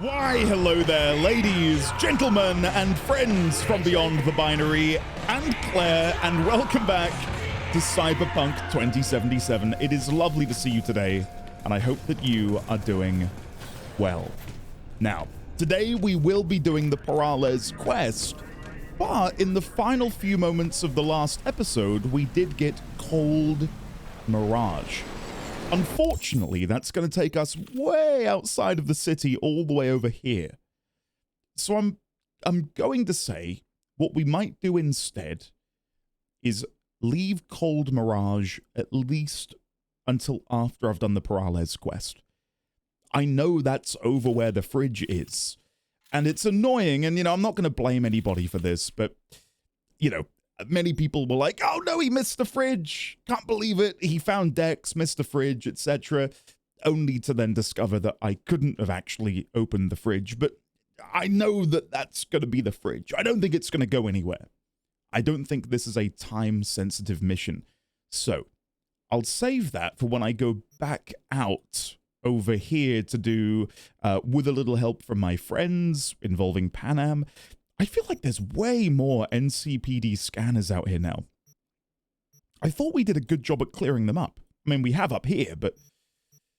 Why, hello there, ladies, gentlemen, and friends from beyond the binary, and Claire, and welcome back to Cyberpunk 2077. It is lovely to see you today, and I hope that you are doing well. Now, today we will be doing the Peralezes quest, but in the final few moments of the last episode, we did get Cold Mirage. Unfortunately, that's going to take us way outside of the city, all the way over here. So I'm going to say what we might do instead is leave Cold Mirage at least until after I've done the Peralezes quest. I know that's over where the fridge is, and it's annoying, and, I'm not going to blame anybody for this, but, many people were like, oh no, he missed the fridge. Can't believe it. He found Dex, missed the fridge, etc. Only to then discover that I couldn't have actually opened the fridge. But I know that that's going to be the fridge. I don't think it's going to go anywhere. I don't think this is a time-sensitive mission. So I'll save that for when I go back out over here to do, with a little help from my friends involving Panam. I feel like there's way more NCPD scanners out here now. I thought we did a good job at clearing them up. I mean, we have up here, but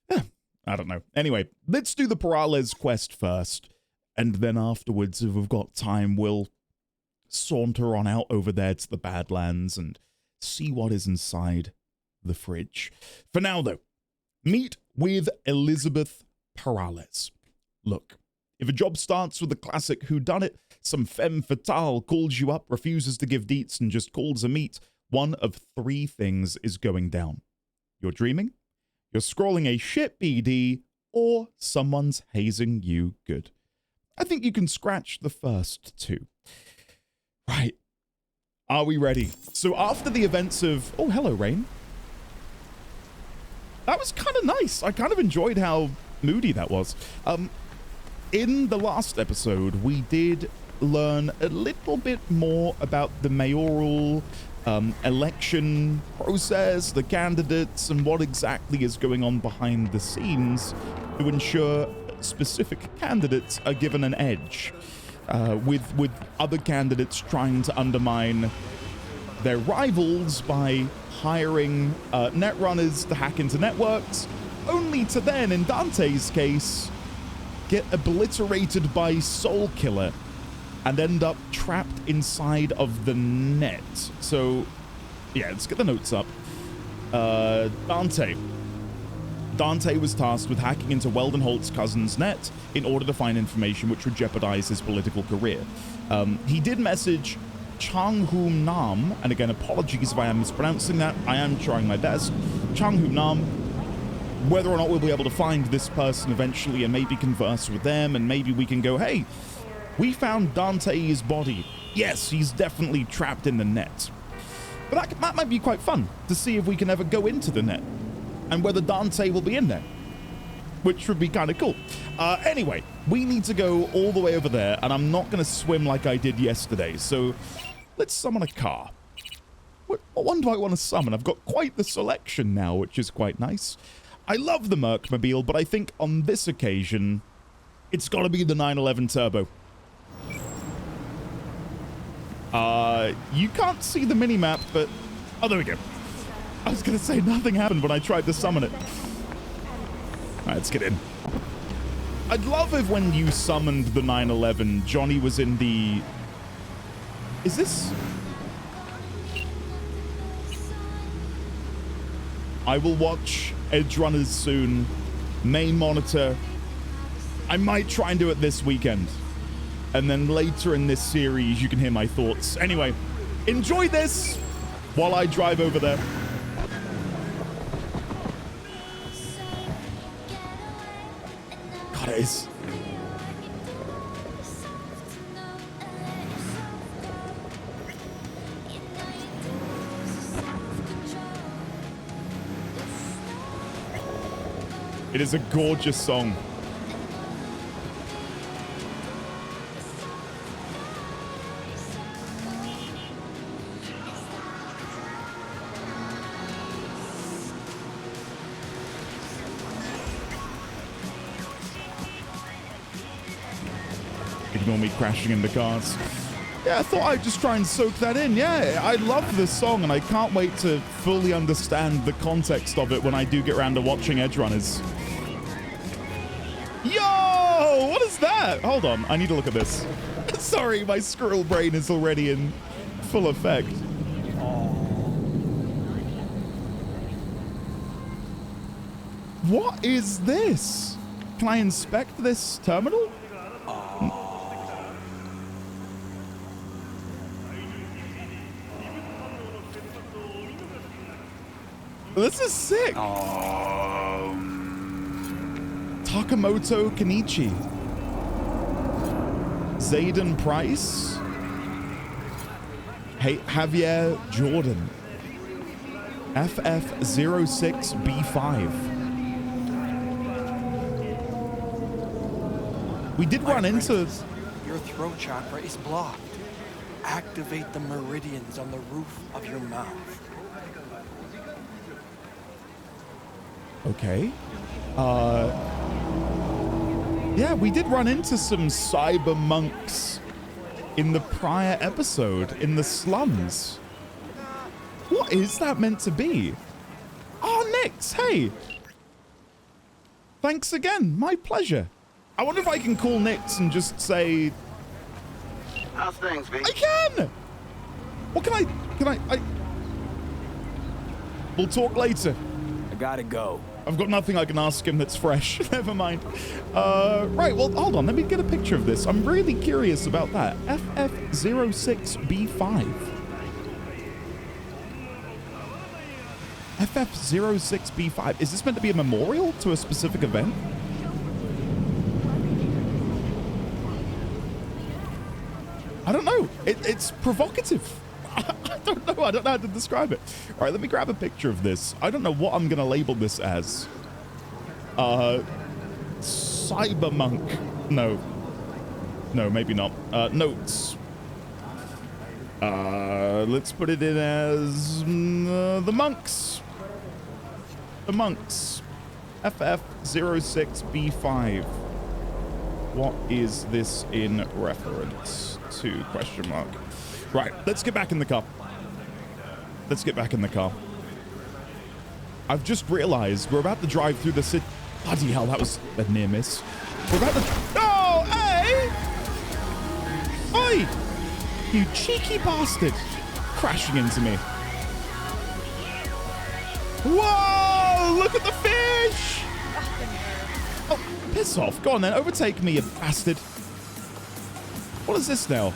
I don't know. Anyway, let's do the Peralezes quest first, and then afterwards, if we've got time, we'll saunter on out over there to the Badlands and see what is inside the fridge. For now, though, meet with Elizabeth Peralezes. Look, if a job starts with a classic whodunit, some femme fatale calls you up, refuses to give deets, and just calls a meet, one of three things is going down. You're dreaming, you're scrolling a shit BD, or someone's hazing you good. I think you can scratch the first two. Right. Are we ready? So after the events of... Oh, hello, Rhyne. That was kind of nice. I kind of enjoyed how moody that was. In the last episode, we did learn a little bit more about the mayoral election process, the candidates, and what exactly is going on behind the scenes to ensure specific candidates are given an edge, with other candidates trying to undermine their rivals by hiring netrunners to hack into networks, only to then, in Dante's case, get obliterated by Soul Killer and end up trapped inside of the net. So, yeah, let's get the notes up. Dante was tasked with hacking into Weldon Holt's cousin's net in order to find information which would jeopardize his political career. He did message Chang Hoom Nam, and again, apologies if I am mispronouncing that. I am trying my best. Chang Hoom Nam, whether or not we'll be able to find this person eventually and maybe converse with them, and maybe we can go, hey, we found Dante's body. Yes, he's definitely trapped in the net. But that might be quite fun to see if we can ever go into the net and whether Dante will be in there, which would be kind of cool. Anyway, we need to go all the way over there, and I'm not going to swim like I did yesterday, so let's summon a car. What one do I want to summon? I've got quite the selection now, which is quite nice. I love the Mercmobile, but I think on this occasion, it's got to be the 911 Turbo. You can't see the minimap, but... Oh, there we go. I was going to say nothing happened when I tried to summon it. Alright, let's get in. I'd love if when you summoned the 911, Johnny was in the... Is this... I will watch Edge Runners soon. Main monitor. I might try and do it this weekend. And then later in this series, you can hear my thoughts. Anyway, enjoy this while I drive over there. God, it is. It is a gorgeous song. Ignore me crashing into cars. Yeah, I thought I'd just try and soak that in. Yeah, I love this song, and I can't wait to fully understand the context of it when I do get around to watching Edge Runners. Yo! What is that? Hold on, I need to look at this. Sorry, my squirrel brain is already in full effect. What is this? Can I inspect this terminal? This is sick. Takamoto Kenichi. Zayden Price. Javier Jordan. FF06B5. We did run into... Your throat chakra is blocked. Activate the meridians on the roof of your mouth. Okay. Yeah, we did run into some cyber monks in the prior episode in the slums. What is that meant to be? Oh, Nix, hey. Thanks again, my pleasure. I wonder if I can call Nix and just say... How's things, V? I can! What can I... We'll talk later. I gotta go. I've got nothing I can ask him that's fresh. Never mind. Right, well, hold on. Let me get a picture of this. I'm really curious about that. FF06B5. FF06B5. Is this meant to be a memorial to a specific event? I don't know. It's provocative. I don't know. I don't know how to describe it. All right, let me grab a picture of this. I don't know what I'm going to label this as. Cyberpunk. No. No, maybe not. Notes. Let's put it in as the monks. The monks. FF06B5. What is this in reference to? Question mark. Right, let's get back in the car. Let's get back in the car. I've just realized we're about to drive through the city. Bloody hell, that was a near miss. We're about to... Oh, hey! Oi! You cheeky bastard. Crashing into me. Whoa! Look at the fish! Oh, piss off. Go on then, overtake me, you bastard. What is this now?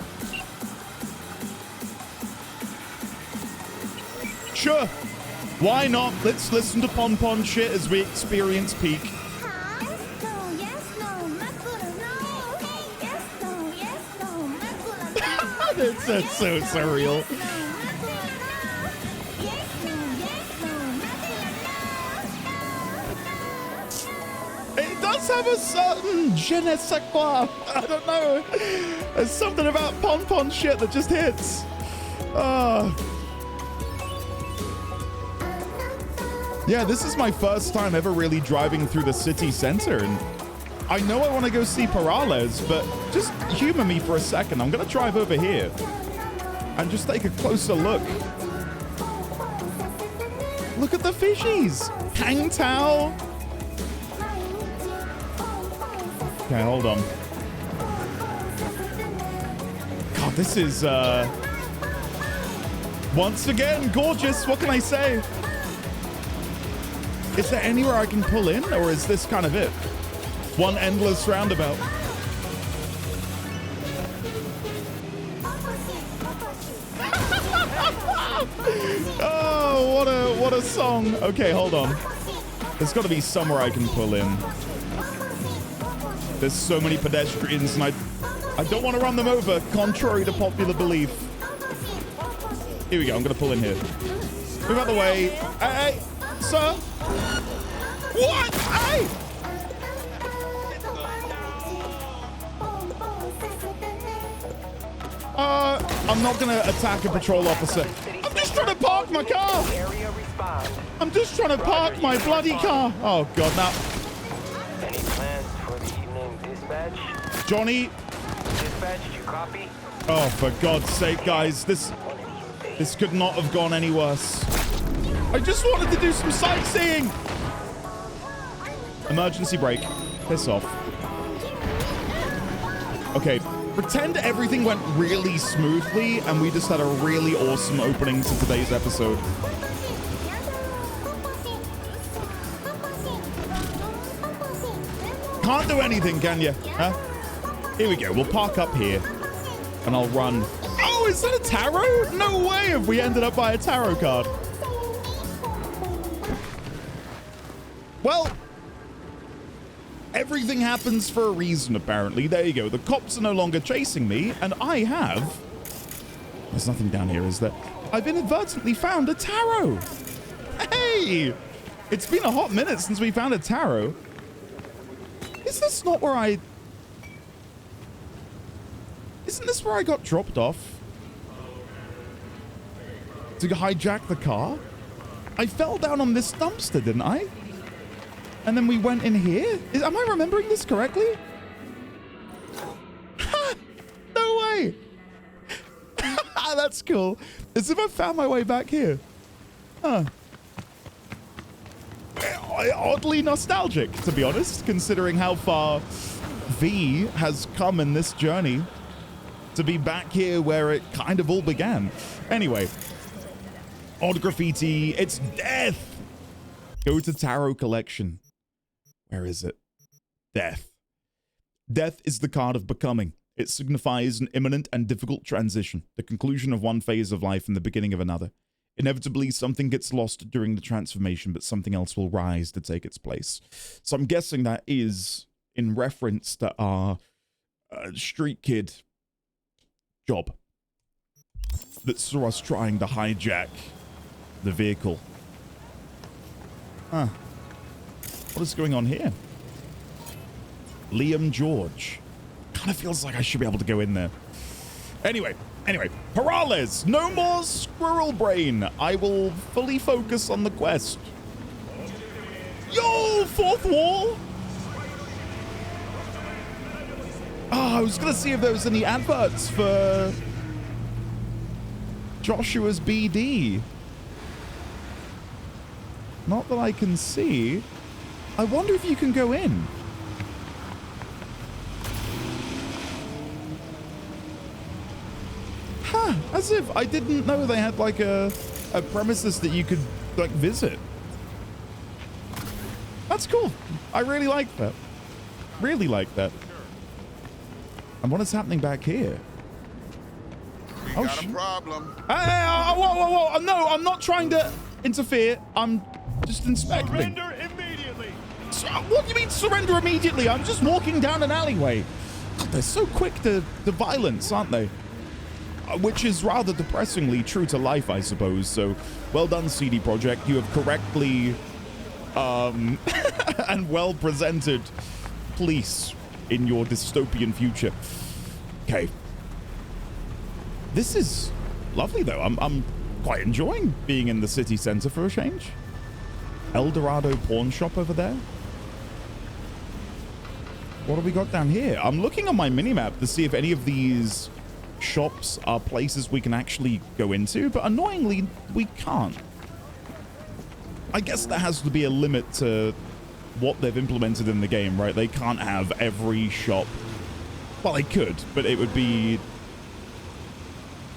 Sure. Why not? Let's listen to Pon Pon shit as we experience peak. That's so surreal. It does have a certain je ne sais quoi. I don't know. There's something about Pon Pon shit that just hits. Yeah, this is my first time ever really driving through the city center, and I know I want to go see Peralezes, but just humor me for a second. I'm going to drive over here and just take a closer look. Look at the fishies. Hang Tao. Okay, hold on. God, this is, once again, gorgeous. What can I say? Is there anywhere I can pull in, or is this kind of it? One endless roundabout. Oh, what a song. Okay, hold on. There's got to be somewhere I can pull in. There's so many pedestrians, and I don't want to run them over, contrary to popular belief. Here we go. I'm going to pull in here. Move out the way. Hey, sir. What? Hey! I'm not gonna attack a patrol officer. I'm just trying to park my car. I'm just trying to park my bloody car. Oh God, now. Any plans for the evening dispatch? Johnny, Dispatch, did you copy? Oh, for God's sake, guys, this could not have gone any worse. I just wanted to do some sightseeing. Emergency brake. Piss off. Okay, pretend everything went really smoothly and we just had a really awesome opening to today's episode. Can't do anything, can you? Huh? Here we go. We'll park up here and I'll run. Oh, is that a tarot? No way have we ended up by a tarot card. Well, everything happens for a reason, apparently. There you go. The cops are no longer chasing me, and I have... There's nothing down here, is there? I've inadvertently found a tarot. Hey! It's been a hot minute since we found a tarot. Is this not where I... Isn't this where I got dropped off? To hijack the car? I fell down on this dumpster, didn't I? And then we went in here? Am I remembering this correctly? No way! That's cool. As if I found my way back here. Huh. Oddly nostalgic, to be honest, considering how far V has come in this journey to be back here where it kind of all began. Anyway, odd graffiti, it's death! Go to tarot collection. Where is it? Death. Death is the card of becoming. It signifies an imminent and difficult transition, the conclusion of one phase of life and the beginning of another. Inevitably, something gets lost during the transformation, but something else will rise to take its place. So I'm guessing that is in reference to our street kid job that saw us trying to hijack the vehicle. Huh. What is going on here? Liam George. Kind of feels like I should be able to go in there. Anyway, Peralezes, no more squirrel brain. I will fully focus on the quest. Yo, fourth wall. Oh, I was gonna see if there was any adverts for Joshua's BD. Not that I can see. I wonder if you can go in. Huh, as if I didn't know they had like a premises that you could like visit. That's cool. I really like that. Really like that. And what is happening back here? We got a problem. Hey, whoa. No, I'm not trying to interfere. I'm just inspecting. Surrender immediately. So, what do you mean surrender immediately? I'm just walking down an alleyway. God, they're so quick to violence, aren't they? Which is rather depressingly true to life, I suppose. So, well done, CD Projekt. You have correctly and well presented police in your dystopian future. Okay. This is lovely, though. I'm quite enjoying being in the city center for a change. El Dorado pawn shop over there. What have we got down here? I'm looking on my minimap to see if any of these shops are places we can actually go into, but annoyingly, we can't. I guess there has to be a limit to what they've implemented in the game, right? They can't have every shop. Well, they could, but it would be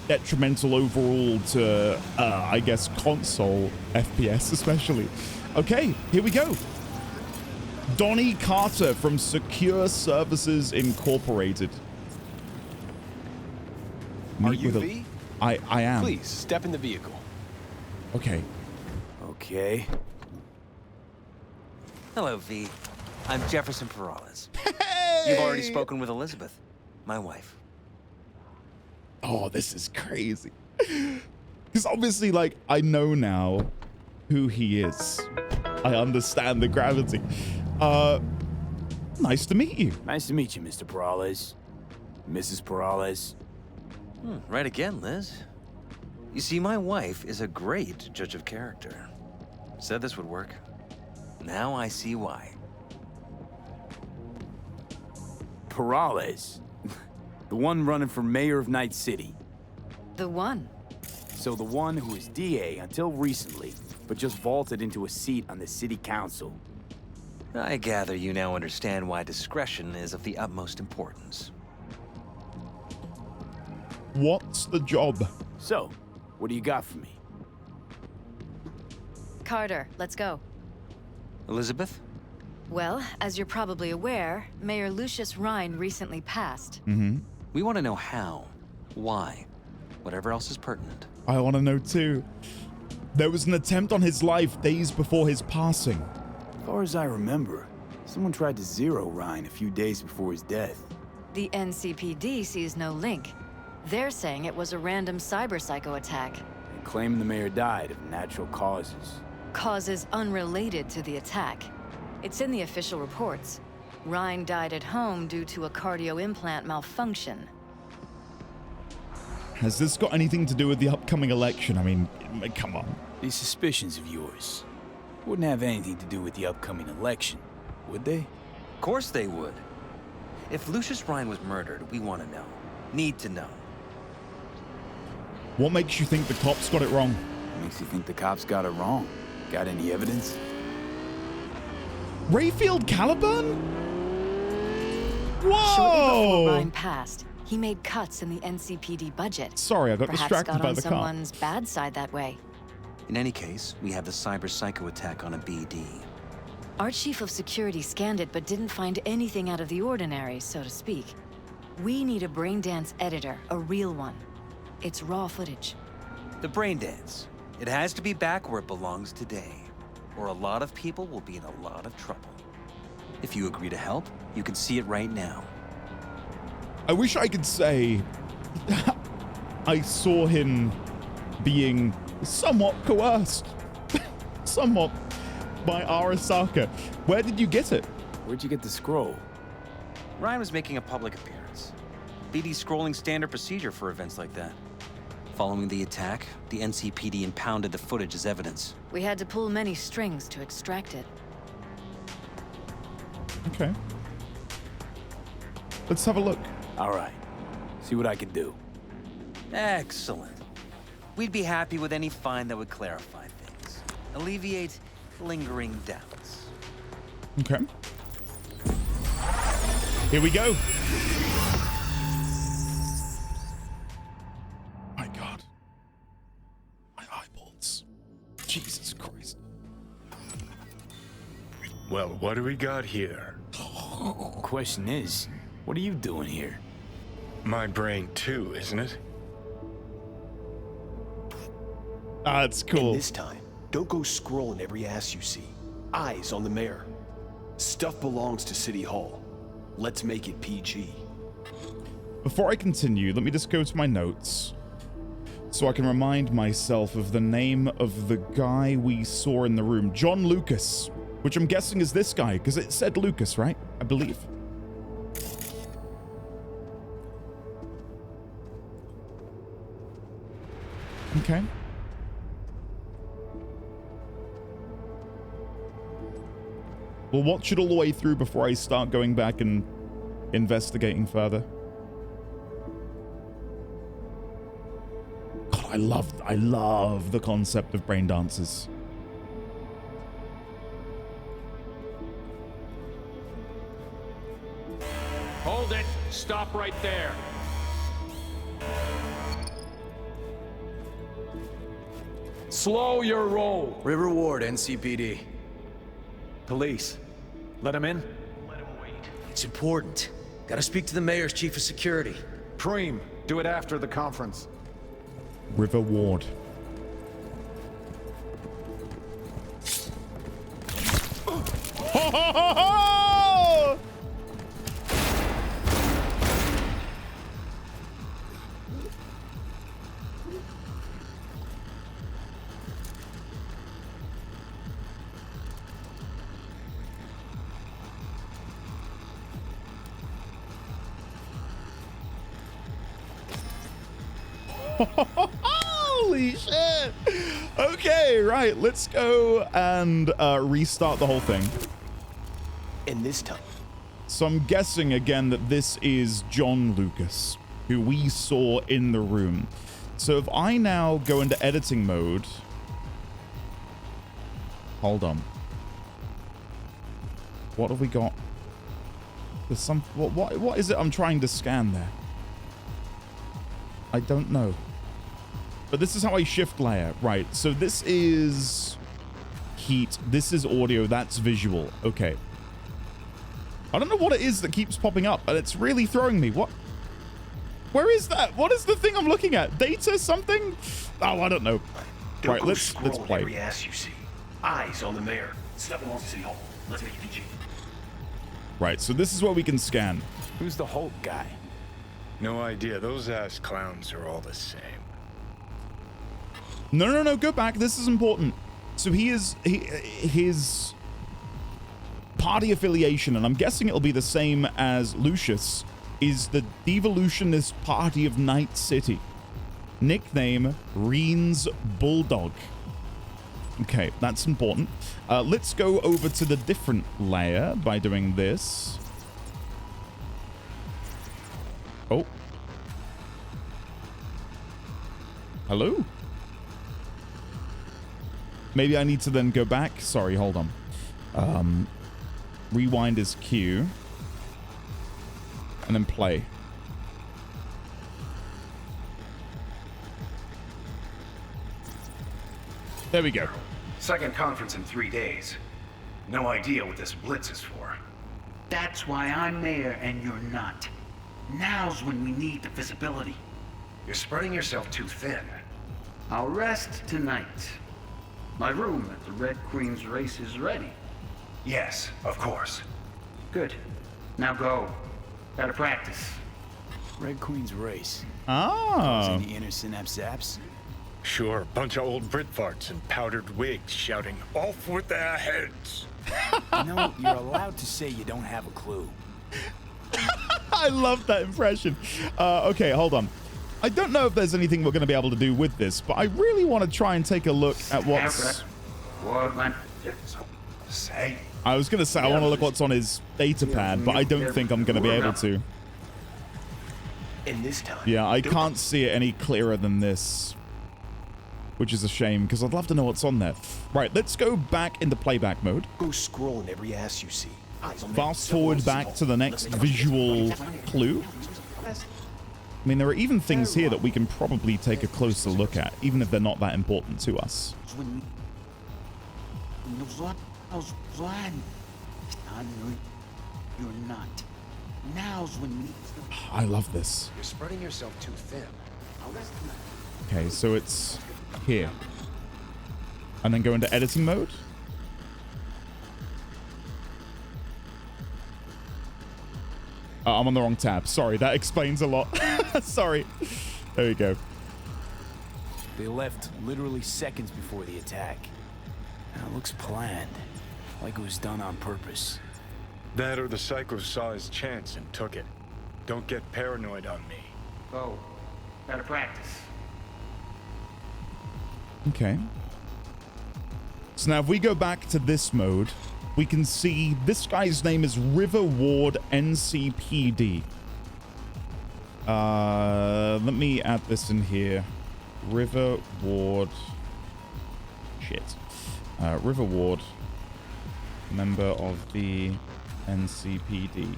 detrimental overall to, I guess, console FPS especially. Okay, here we go. Donnie Carter from Secure Services Incorporated. Are you V? I am. Please, step in the vehicle. Okay. Okay. Hello, V. I'm Jefferson Peralezes. Hey! You've already spoken with Elizabeth, my wife. Oh, this is crazy. Because obviously, like, I know now who he is. I understand the gravity. Nice to meet you. Nice to meet you, Mr. Peralezes. Mrs. Peralezes. Right again, Liz. You see, my wife is a great judge of character. Said this would work. Now I see why. Peralezes. The one running for mayor of Night City. The one. So the one who was DA until recently, but just vaulted into a seat on the city council. I gather you now understand why discretion is of the utmost importance. What's the job? So, what do you got for me? Carter, let's go. Elizabeth? Well, as you're probably aware, Mayor Lucius Rhyne recently passed. We want to know how, why, whatever else is pertinent. I want to know too. There was an attempt on his life days before his passing. As far as I remember, someone tried to zero Rhyne a few days before his death. The NCPD sees no link. They're saying it was a random cyberpsycho attack. They claim the mayor died of natural causes. Causes unrelated to the attack. It's in the official reports. Rhyne died at home due to a cardio implant malfunction. Has this got anything to do with the upcoming election? I mean, come on. These suspicions of yours wouldn't have anything to do with the upcoming election, would they? Of course they would. If Lucius Rhyne was murdered, we want to know. Need to know. What makes you think the cops got it wrong? Makes you think the cops got it wrong. Got any evidence? Rayfield Caliburn? Shortly Whoa! before Rhyne passed, he made cuts in the NCPD budget. Sorry, I got Perhaps distracted got by on the car. someone's bad side that way. In any case, we have the Cyberpsycho attack on a BD. Our chief of security scanned it but didn't find anything out of the ordinary, so to speak. We need a braindance editor, a real one. It's raw footage. The brain dance. It has to be back where it belongs today, or a lot of people will be in a lot of trouble. If you agree to help, you can see it right now. I wish I could say I saw him being somewhat coerced. Somewhat by Arasaka. Where did you get it? Where'd you get the scroll? Rhyne was making a public appearance. BD's scrolling standard procedure for events like that. Following the attack, the NCPD impounded the footage as evidence. We had to pull many strings to extract it. Okay. Let's have a look. All right. See what I can do. Excellent. We'd be happy with any find that would clarify things, alleviate lingering doubts. Okay. Here we go. My God. My eyeballs. Jesus Christ. Well, what do we got here? Question is, what are you doing here? My brain too, isn't it? Ah, it's cool. And this time, don't go scrolling every ass you see. Eyes on the mayor. Stuff belongs to City Hall. Let's make it PG. Before I continue, let me just go to my notes so I can remind myself of the name of the guy we saw in the room. John Lucas, which I'm guessing is this guy, because it said Lucas, right? I believe. Okay. We'll watch it all the way through before I start going back and investigating further. God, I love the concept of brain dances. Hold it. Stop right there. Slow your roll. River Ward, NCPD. Police. Let him in. It's important. Gotta speak to the mayor's chief of security. Preem, do it after the conference. River Ward. Ho, ho, ho, ho! Holy shit! Okay, right, let's go and restart the whole thing. And this time, So I'm guessing again that this is John Lucas, who we saw in the room. So if I now go into editing mode, hold on. What have we got? There's some, what is it I'm trying to scan there? I don't know. But this is how I shift layer. Right, so this is heat, this is audio, that's visual. Okay. I don't know what it is that keeps popping up, but it's really throwing me. What? Where is that? What is the thing I'm looking at? Data something? Oh, I don't know. Right, let's play. Every ass you see. Eyes on the mayor. Stuff belongs to City Hall. Let's make it PG. Right, so this is what we can scan. Who's the Hulk guy? No idea. Those ass clowns are all the same. No, go back. This is important. So his party affiliation, and I'm guessing it'll be the same as Lucius, is the Devolutionist Party of Night City. Nickname, Rhyne's Bulldog. Okay, that's important. Let's go over to the different layer by doing this. Oh. Hello? Maybe I need to then go back. Sorry, hold on. Rewind is Q. And then play. There we go. Second conference in 3 days. No idea what this blitz is for. That's why I'm mayor and you're not. Now's when we need the visibility. You're spreading yourself too thin. I'll rest tonight. My room at the Red Queen's race is ready. Yes, of course. Good. Now go. Gotta practice. Red Queen's race. Ah. Any inner synapse zaps? Sure, bunch of old Brit farts in powdered wigs shouting, "Off with their heads!" You know, you're allowed to say you don't have a clue. I love that impression. Okay, hold on. I don't know if there's anything we're going to be able to do with this, but I really want to try and take a look at what's... I was going to say I want to look what's on his data pad, but I don't think I'm going to be able to. And this time. Yeah, I can't see it any clearer than this, which is a shame because I'd love to know what's on there. Right, let's go back into playback mode. Go scrolling every ass you see. Fast forward back to the next visual clue. I mean, there are even things here that we can probably take a closer look at, even if they're not that important to us. You're not. Now's when we... I love this. You're spreading yourself too thin. Okay, so it's here. And then go into editing mode. I'm on the wrong tab. Sorry, that explains a lot. Sorry. There we go. They left literally seconds before the attack. Now it looks planned, like it was done on purpose. That or the Psycho saw his chance and took it. Don't get paranoid on me. Go. Gotta practice. Okay. So now if we go back to this mode, we can see this guy's name is River Ward NCPD. Let me add this in here. River Ward. Shit. River Ward. Member of the NCPD.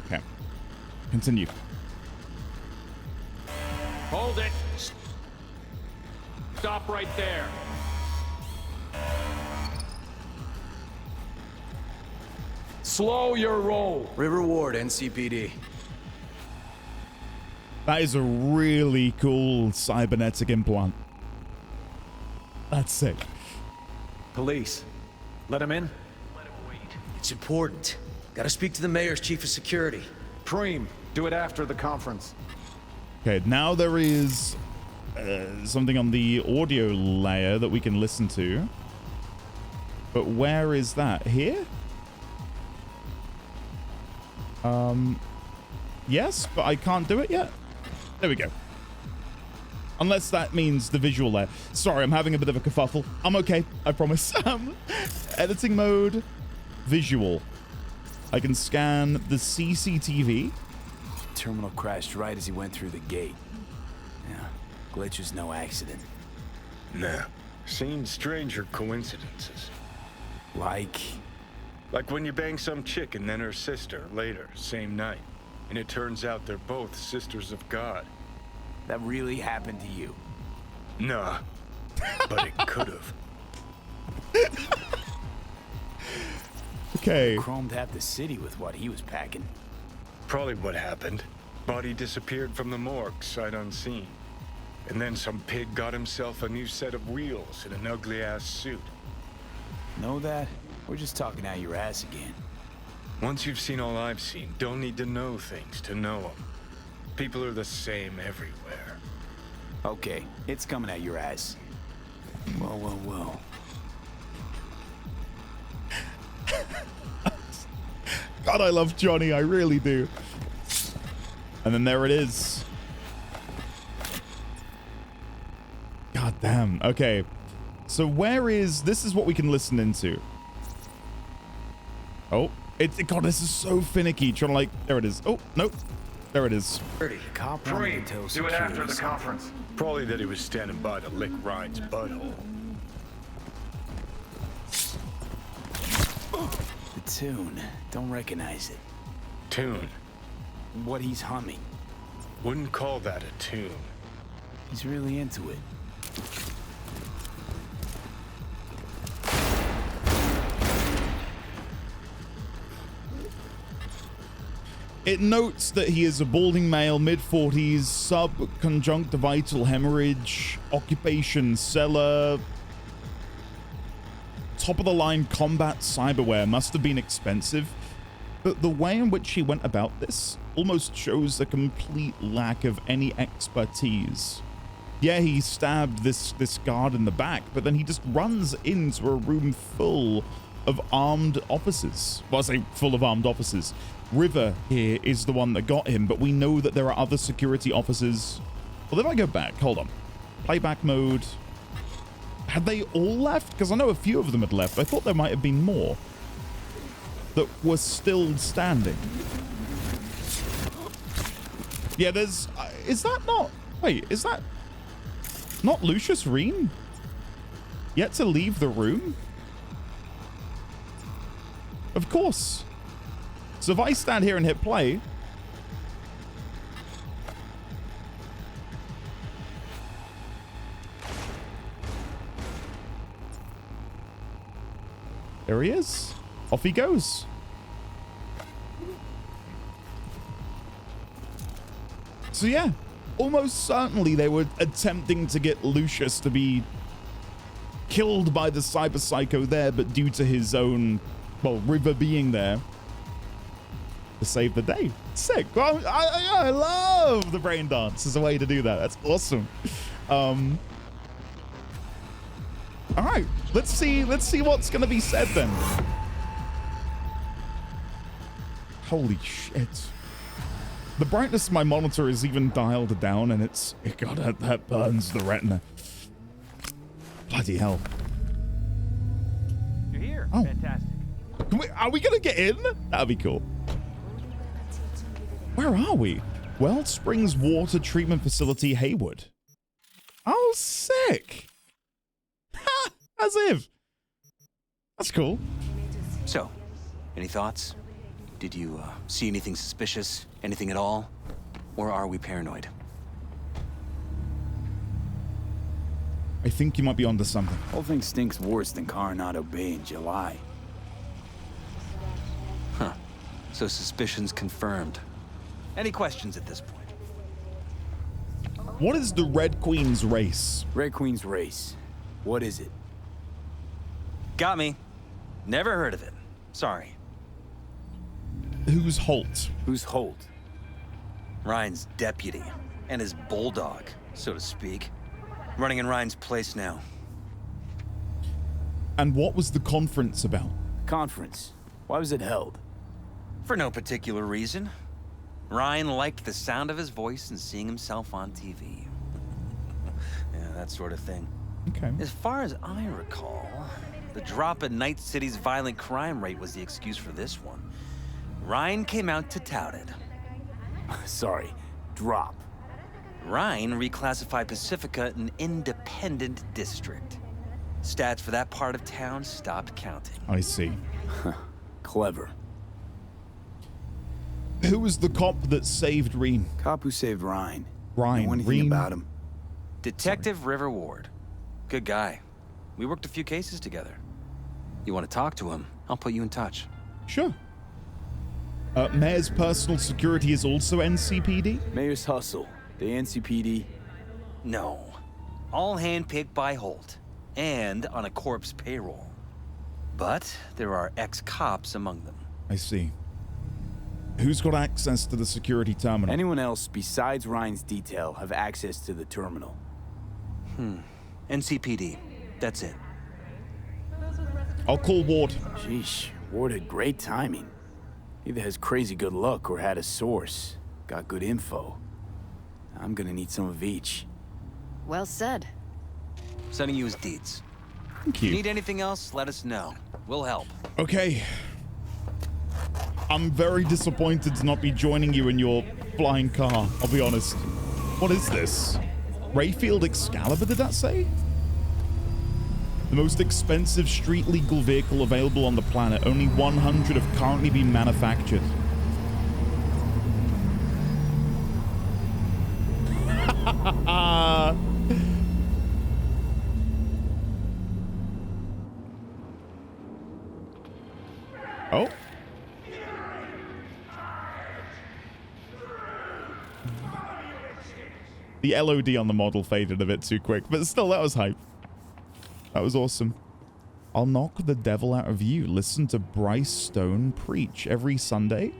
Okay. Continue. Hold it. Stop right there. Slow your roll. River Ward, NCPD. That is a really cool cybernetic implant. That's sick. Police. Let him in. It's important. Gotta speak to the mayor's chief of security. Preem, do it after the conference. Okay, now there is something on the audio layer that we can listen to. But where is that? Here? Yes, but I can't do it yet. There we go. Unless that means the visual layer. Sorry, I'm having a bit of a kerfuffle. I'm okay, I promise. Editing mode. visual. I can scan the CCTV. Terminal crashed right as he went through the gate. Yeah, glitch was no accident. Nah, seen stranger coincidences. Like when you bang some chick and then her sister later, same night. And it turns out they're both sisters of God. that really happened to you? Nah, but it could've. Okay. Chromed half the city with what he was packing. Probably what happened. Body disappeared from the morgue, sight unseen. And then some pig got himself a new set of wheels and an ugly-ass suit. Know that? We're just talking out your ass again. Once you've seen all I've seen, don't need to know things to know them. People are the same everywhere. Okay, it's coming out your ass. Whoa, whoa, whoa. God, I love Johnny. I really do. And then there it is. God damn. Okay. So where is... This is what we can listen into. Oh. God, this is so finicky. Trying to like... There it is. Oh, nope. There it is. Cop Rhyne, do it after the conference. Probably that he was standing by to lick Rhyne's butthole. The tune. Don't recognize it. Tune? What he's humming. Wouldn't call that a tune. He's really into it. It notes that he is a balding male, mid-40s, subconjunctival hemorrhage, occupation, seller, top-of-the-line combat cyberware. Must have been expensive. But the way in which he went about this almost shows a complete lack of any expertise. Yeah, he stabbed this guard in the back, but then he just runs into a room full of armed officers. Well, I say full of armed officers. River here is the one that got him, but we know that there are other security officers. Well, if I go back, hold on. Playback mode. Had they all left? Because I know a few of them had left. I thought there might have been more that were still standing. Yeah, there's... is that not... Wait, is that not Lucius Rhyne? Yet to leave the room? Of course. So if I stand here and hit play... There he is. Off he goes. So yeah, almost certainly they were attempting to get Lucius to be killed by the Cyberpsycho there, but due to his own, well, River being there, to save the day. Sick. Well, I love the brain dance as a way to do that. That's awesome. All right, let's see what's gonna be said then. Holy shit. The brightness of my monitor is even dialed down, and it's... God, that burns the retina. Bloody hell. You're here. Oh. Fantastic. Are we gonna get in? That'd be cool. Where are we? Weld Springs Water Treatment Facility, Haywood. Oh, sick. Ha! As if. That's cool. So, any thoughts? Did you see anything suspicious? Anything at all? Or are we paranoid? I think you might be onto something. Whole thing stinks worse than Coronado Bay in July. Huh. So suspicions confirmed. Any questions at this point? What is the Red Queen's race? Red Queen's race. What is it? Got me. Never heard of it. Sorry. Who's Holt? Who's Holt? Rhyne's deputy. And his bulldog, so to speak. Running in Rhyne's place now. And what was the conference about? Conference. Why was it held? For no particular reason. Rhyne liked the sound of his voice and seeing himself on TV. Yeah, that sort of thing. Okay. As far as I recall, The drop in Night City's violent crime rate was the excuse for this one. Rhyne came out to tout it. Sorry, drop. Rhyne reclassified Pacifica an independent district. Stats for that part of town stopped counting. I see. Clever. Who was the cop that saved Rhyne? Cop who saved Rhyne. Rhyne. Know anything about him? Detective River Ward. Good guy. We worked a few cases together. You want to talk to him? I'll put you in touch. Sure. Mayor's personal security is also NCPD? Mayor's hustle. The NCPD? No. All handpicked by Holt. And on a corpse payroll. But there are ex-cops among them. I see. Who's got access to the security terminal? Anyone else besides Ryan's detail have access to the terminal. NCPD. That's it. I'll call Ward. Sheesh, Ward had great timing. Either has crazy good luck or had a source. Got good info. I'm gonna need some of each. Well said. Sending you his deeds. Thank you. Need anything else? Let us know. We'll help. Okay. I'm very disappointed to not be joining you in your flying car, I'll be honest. What is this? Rayfield Excalibur, did that say? The most expensive street legal vehicle available on the planet. Only 100 have currently been manufactured. Oh. The LOD on the model faded a bit too quick, but still, that was hype. That was awesome. I'll knock the devil out of you. Listen to Bryce Stone preach every Sunday.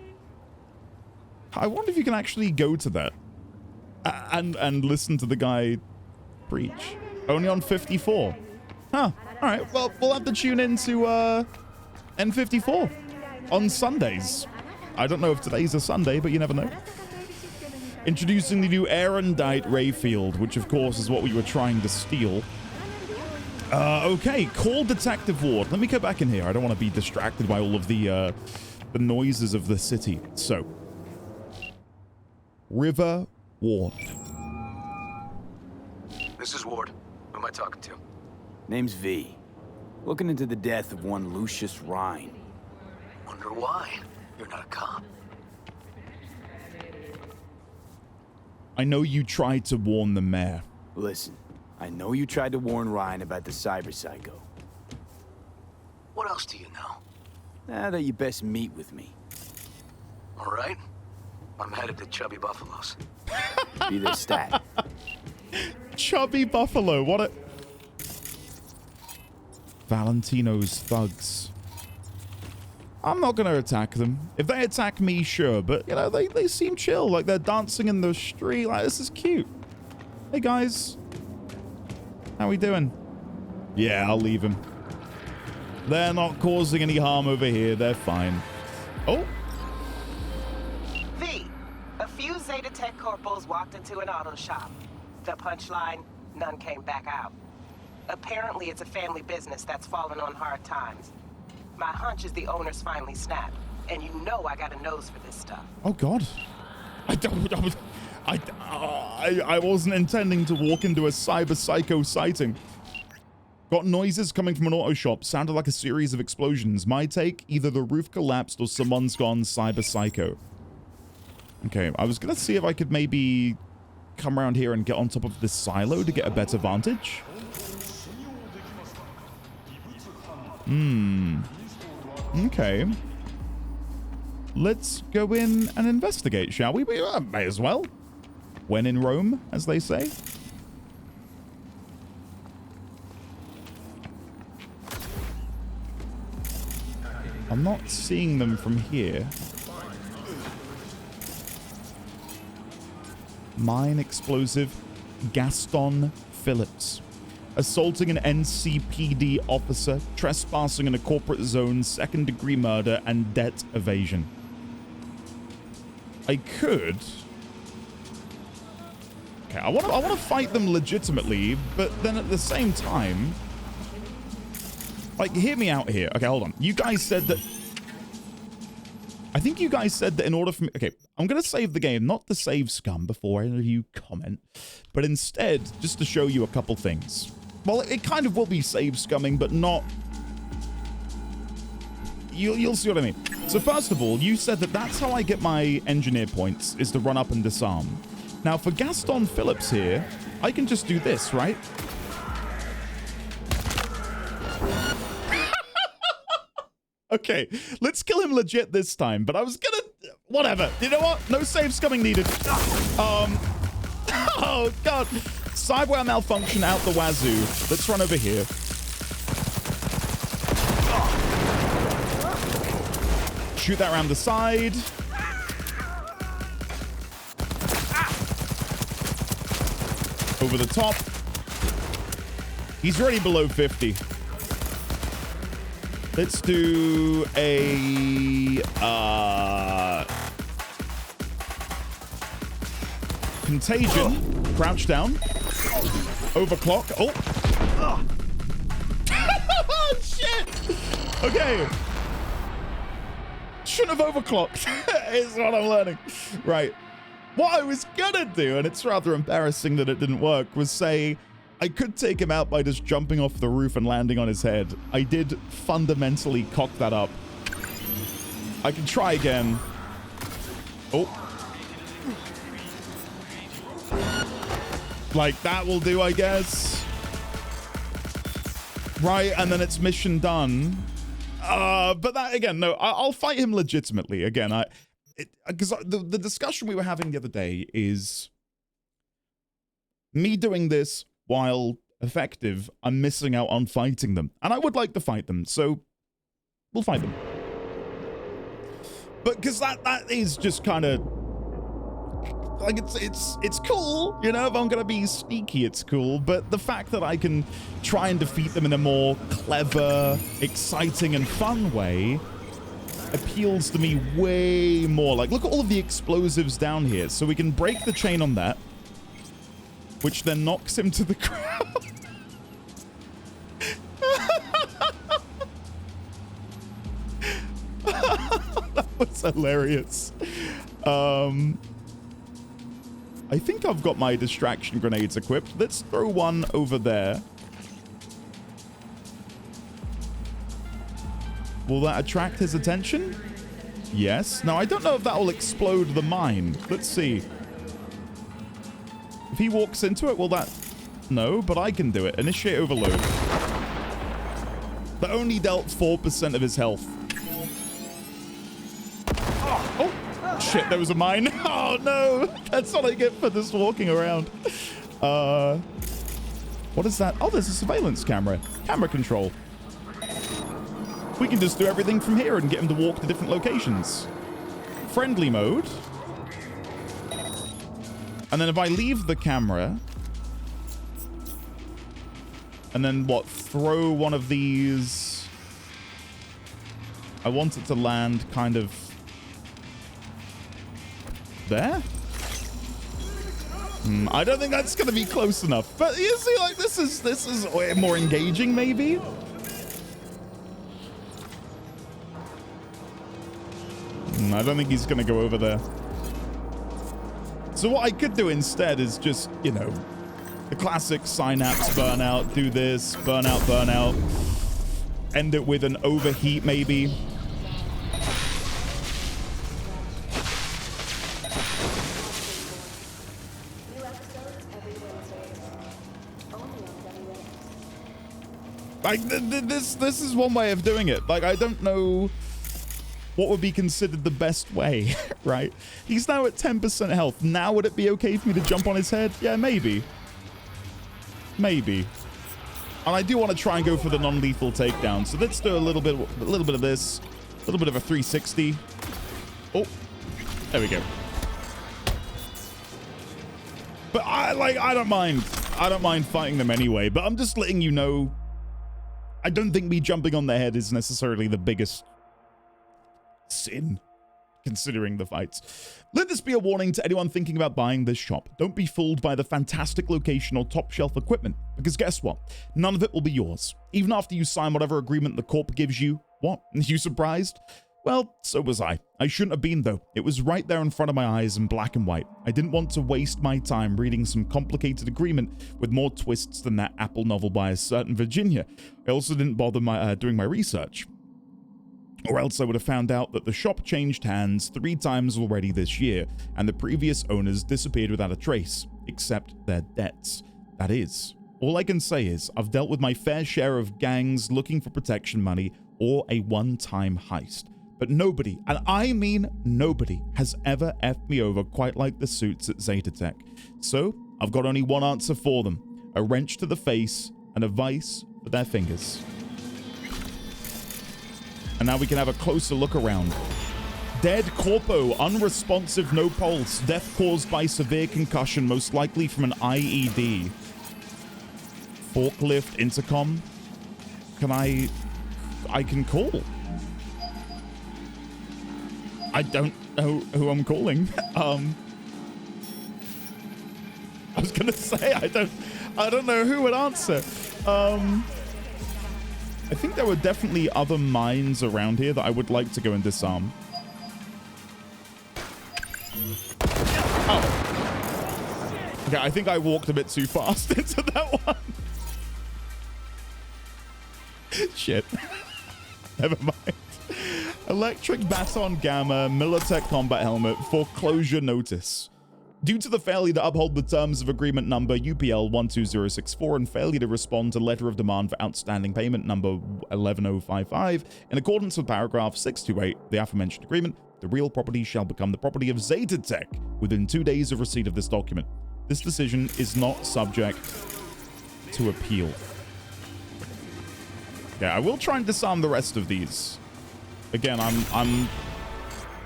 I wonder if you can actually go to that and listen to the guy preach. Only on 54. Huh. All right. Well, we'll have to tune in to N54 on Sundays. I don't know if today's a Sunday, but you never know. Introducing the new Erendite Rayfield, which of course is what we were trying to steal. Okay, call Detective Ward. Let me go back in here. I don't want to be distracted by all of the noises of the city. So, River Ward. This is Ward. Who am I talking to? Name's V. Looking into the death of one Lucius Rhyne. Wonder why. You're not a cop. I know you tried to warn the mayor. Listen, I know you tried to warn Rhyne about the Cyberpsycho. What else do you know? That you best meet with me. All right. I'm headed to Chubby Buffalo's. Be the stat. Chubby Buffalo, what a... Valentino's thugs. I'm not going to attack them. If they attack me, sure, but, you know, they seem chill. Like, they're dancing in the street. Like, this is cute. Hey, guys. How we doing? Yeah, I'll leave them. They're not causing any harm over here. They're fine. Oh. V, a few Zeta Tech corporals walked into an auto shop. The punchline, none came back out. Apparently, it's a family business that's fallen on hard times. My hunch is the owners finally snapped, and you know I got a nose for this stuff. Oh, God. I wasn't intending to walk into a Cyberpsycho sighting. Got noises coming from an auto shop. Sounded like a series of explosions. My take, either the roof collapsed or someone's gone Cyberpsycho. Okay, I was going to see if I could maybe come around here and get on top of this silo to get a better vantage. Okay. Let's go in and investigate, shall we? We may as well. When in Rome, as they say. I'm not seeing them from here. Mine explosive. Gaston Phillips. Assaulting an NCPD officer, trespassing in a corporate zone, second-degree murder, and debt evasion. I could... Okay, I want to fight them legitimately, but then at the same time... Like, hear me out here. Okay, hold on. You guys said that... I think you guys said that in order for me... Okay, I'm going to save the game, not to save scum before any of you comment, but instead, just to show you a couple things. Well, it kind of will be save scumming, but not... You'll see what I mean. So first of all, you said that that's how I get my engineer points, is to run up and disarm. Now, for Gaston Phillips here, I can just do this, right? Okay, let's kill him legit this time, but I was gonna... Whatever. You know what? No save scumming needed. Oh, God. Sidewire malfunction out the wazoo. Let's run over here. Shoot that around the side. Over the top. He's already below 50. Let's do a contagion. Crouch down. Overclock. Oh. Oh, shit. Okay. Shouldn't have overclocked, is what I'm learning. Right. What I was gonna do, and it's rather embarrassing that it didn't work, was say I could take him out by just jumping off the roof and landing on his head. I did fundamentally cock that up. I can try again. Oh. Like, that will do, I guess. Right, and then it's mission done. But that, again, no, I'll fight him legitimately. Again, because the discussion we were having the other day is me doing this while effective, I'm missing out on fighting them. And I would like to fight them, so we'll fight them. But because that is just kind of like, it's cool, you know, if I'm gonna be sneaky, it's cool, but the fact that I can try and defeat them in a more clever, exciting, and fun way appeals to me way more. Like, look at all of the explosives down here, so we can break the chain on that, which then knocks him to the ground. That was hilarious. I think I've got my distraction grenades equipped. Let's throw one over there. Will that attract his attention? Yes. Now, I don't know if that will explode the mine. Let's see. If he walks into it, will that... No, but I can do it. Initiate overload. That only dealt 4% of his health. Oh! Shit, there was a mine. Oh, no. That's what I get for just walking around. What is that? Oh, there's a surveillance camera. Camera control. We can just do everything from here and get him to walk to different locations. Friendly mode. And then if I leave the camera... And then, what, throw one of these... I want it to land kind of... there? I don't think that's going to be close enough. But you see, like, this is way more engaging, maybe? I don't think he's going to go over there. So what I could do instead is just, you know, the classic synapse burnout. Do this, burnout, burnout. End it with an overheat, maybe. Like, this is one way of doing it. Like, I don't know what would be considered the best way, right? He's now at 10% health. Now would it be okay for me to jump on his head? Yeah, maybe. Maybe. And I do want to try and go for the non-lethal takedown. So let's do a little bit of this. A little bit of a 360. Oh, there we go. But I don't mind. I don't mind fighting them anyway. But I'm just letting you know, I don't think me jumping on their head is necessarily the biggest sin. considering the fights. Let this be a warning to anyone thinking about buying this shop. Don't be fooled by the fantastic location or top shelf equipment, because guess what? None of it will be yours. Even after you sign whatever agreement the corp gives you. What? You surprised? Well, so was I. I shouldn't have been, though. It was right there in front of my eyes in black and white. I didn't want to waste my time reading some complicated agreement with more twists than that Apple novel by a certain Virginia. I also didn't bother doing my research. Or else I would have found out that the shop changed hands 3 times already this year, and the previous owners disappeared without a trace, except their debts. That is. All I can say is, I've dealt with my fair share of gangs looking for protection money or a one-time heist. But nobody, and I mean nobody, has ever effed me over quite like the suits at Zetatech. So, I've got only one answer for them. A wrench to the face and a vice for their fingers. And now we can have a closer look around. Dead corpo, unresponsive, no pulse, death caused by severe concussion, most likely from an IED. Forklift intercom. I can call. I don't know who I'm calling. I was gonna say I don't know who would answer. I think there were definitely other mines around here that I would like to go and disarm. Oh. Okay, I think I walked a bit too fast into that one. Shit. Never mind. Electric baton gamma, Militech combat helmet, foreclosure notice. Due to the failure to uphold the terms of agreement number UPL 12064 and failure to respond to letter of demand for outstanding payment number 11055, in accordance with paragraph 628, the aforementioned agreement, the real property shall become the property of Zetatech within 2 days of receipt of this document. This decision is not subject to appeal. Okay, I will try and disarm the rest of these. Again, I'm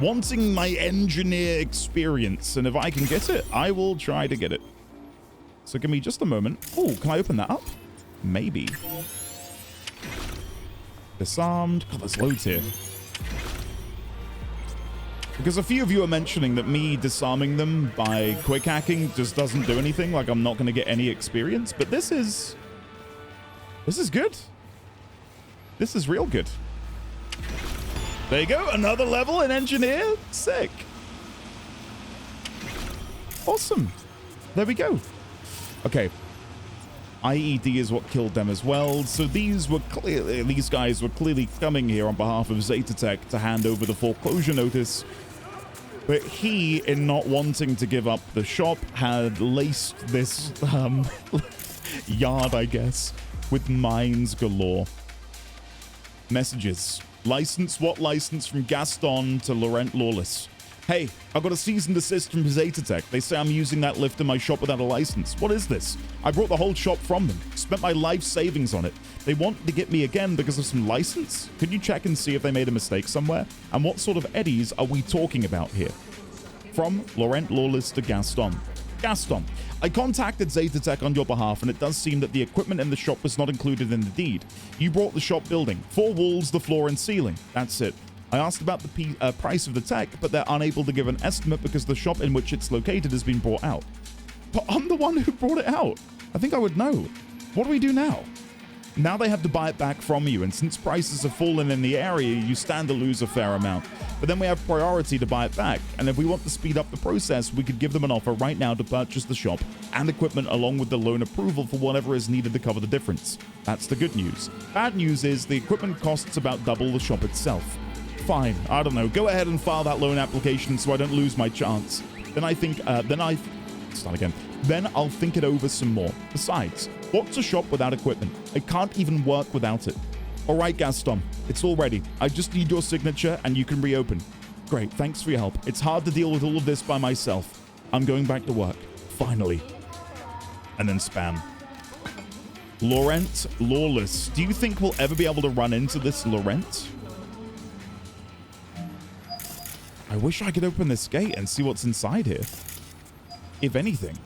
wanting my engineer experience, and if I can get it, I will try to get it. So give me just a moment. Oh, can I open that up? Maybe. Disarmed. God, there's loads here. Because a few of you are mentioning that me disarming them by quick hacking just doesn't do anything, like I'm not going to get any experience, but this is good. This is real good. There you go, another level in engineer. Sick. Awesome. There we go. Okay. IED is what killed them as well. So these guys were clearly coming here on behalf of Zetatech to hand over the foreclosure notice. But he, in not wanting to give up the shop, had laced this yard, I guess, with mines galore. Messages. License, what license from Gaston to Laurent Lawless? Hey, I've got a cease and desist from Zetatech. They say I'm using that lift in my shop without a license. What is this? I brought the whole shop from them. Spent my life savings on it. They want to get me again because of some license? Could you check and see if they made a mistake somewhere? And what sort of eddies are we talking about here? From Laurent Lawless to Gaston. Gaston, I contacted Zetatech on your behalf, and it does seem that the equipment in the shop was not included in the deed. You brought the shop building, 4 walls, the floor, and ceiling. That's it. I asked about the price of the tech, but they're unable to give an estimate because the shop in which it's located has been brought out. But I'm the one who brought it out. I think I would know. What do we do now? Now they have to buy it back from you, and since prices have fallen in the area, you stand to lose a fair amount. But then we have priority to buy it back, and if we want to speed up the process, we could give them an offer right now to purchase the shop and equipment along with the loan approval for whatever is needed to cover the difference. That's the good news. Bad news is the equipment costs about double the shop itself. Fine, I don't know, go ahead and file that loan application so I don't lose my chance. Then I think, then I'll think it over some more. Besides, what's a shop without equipment? I can't even work without it. All right, Gaston, it's all ready. I just need your signature and you can reopen. Great, thanks for your help. It's hard to deal with all of this by myself. I'm going back to work. Finally. And then spam. Laurent Lawless. Do you think we'll ever be able to run into this Laurent? I wish I could open this gate and see what's inside here. If anything.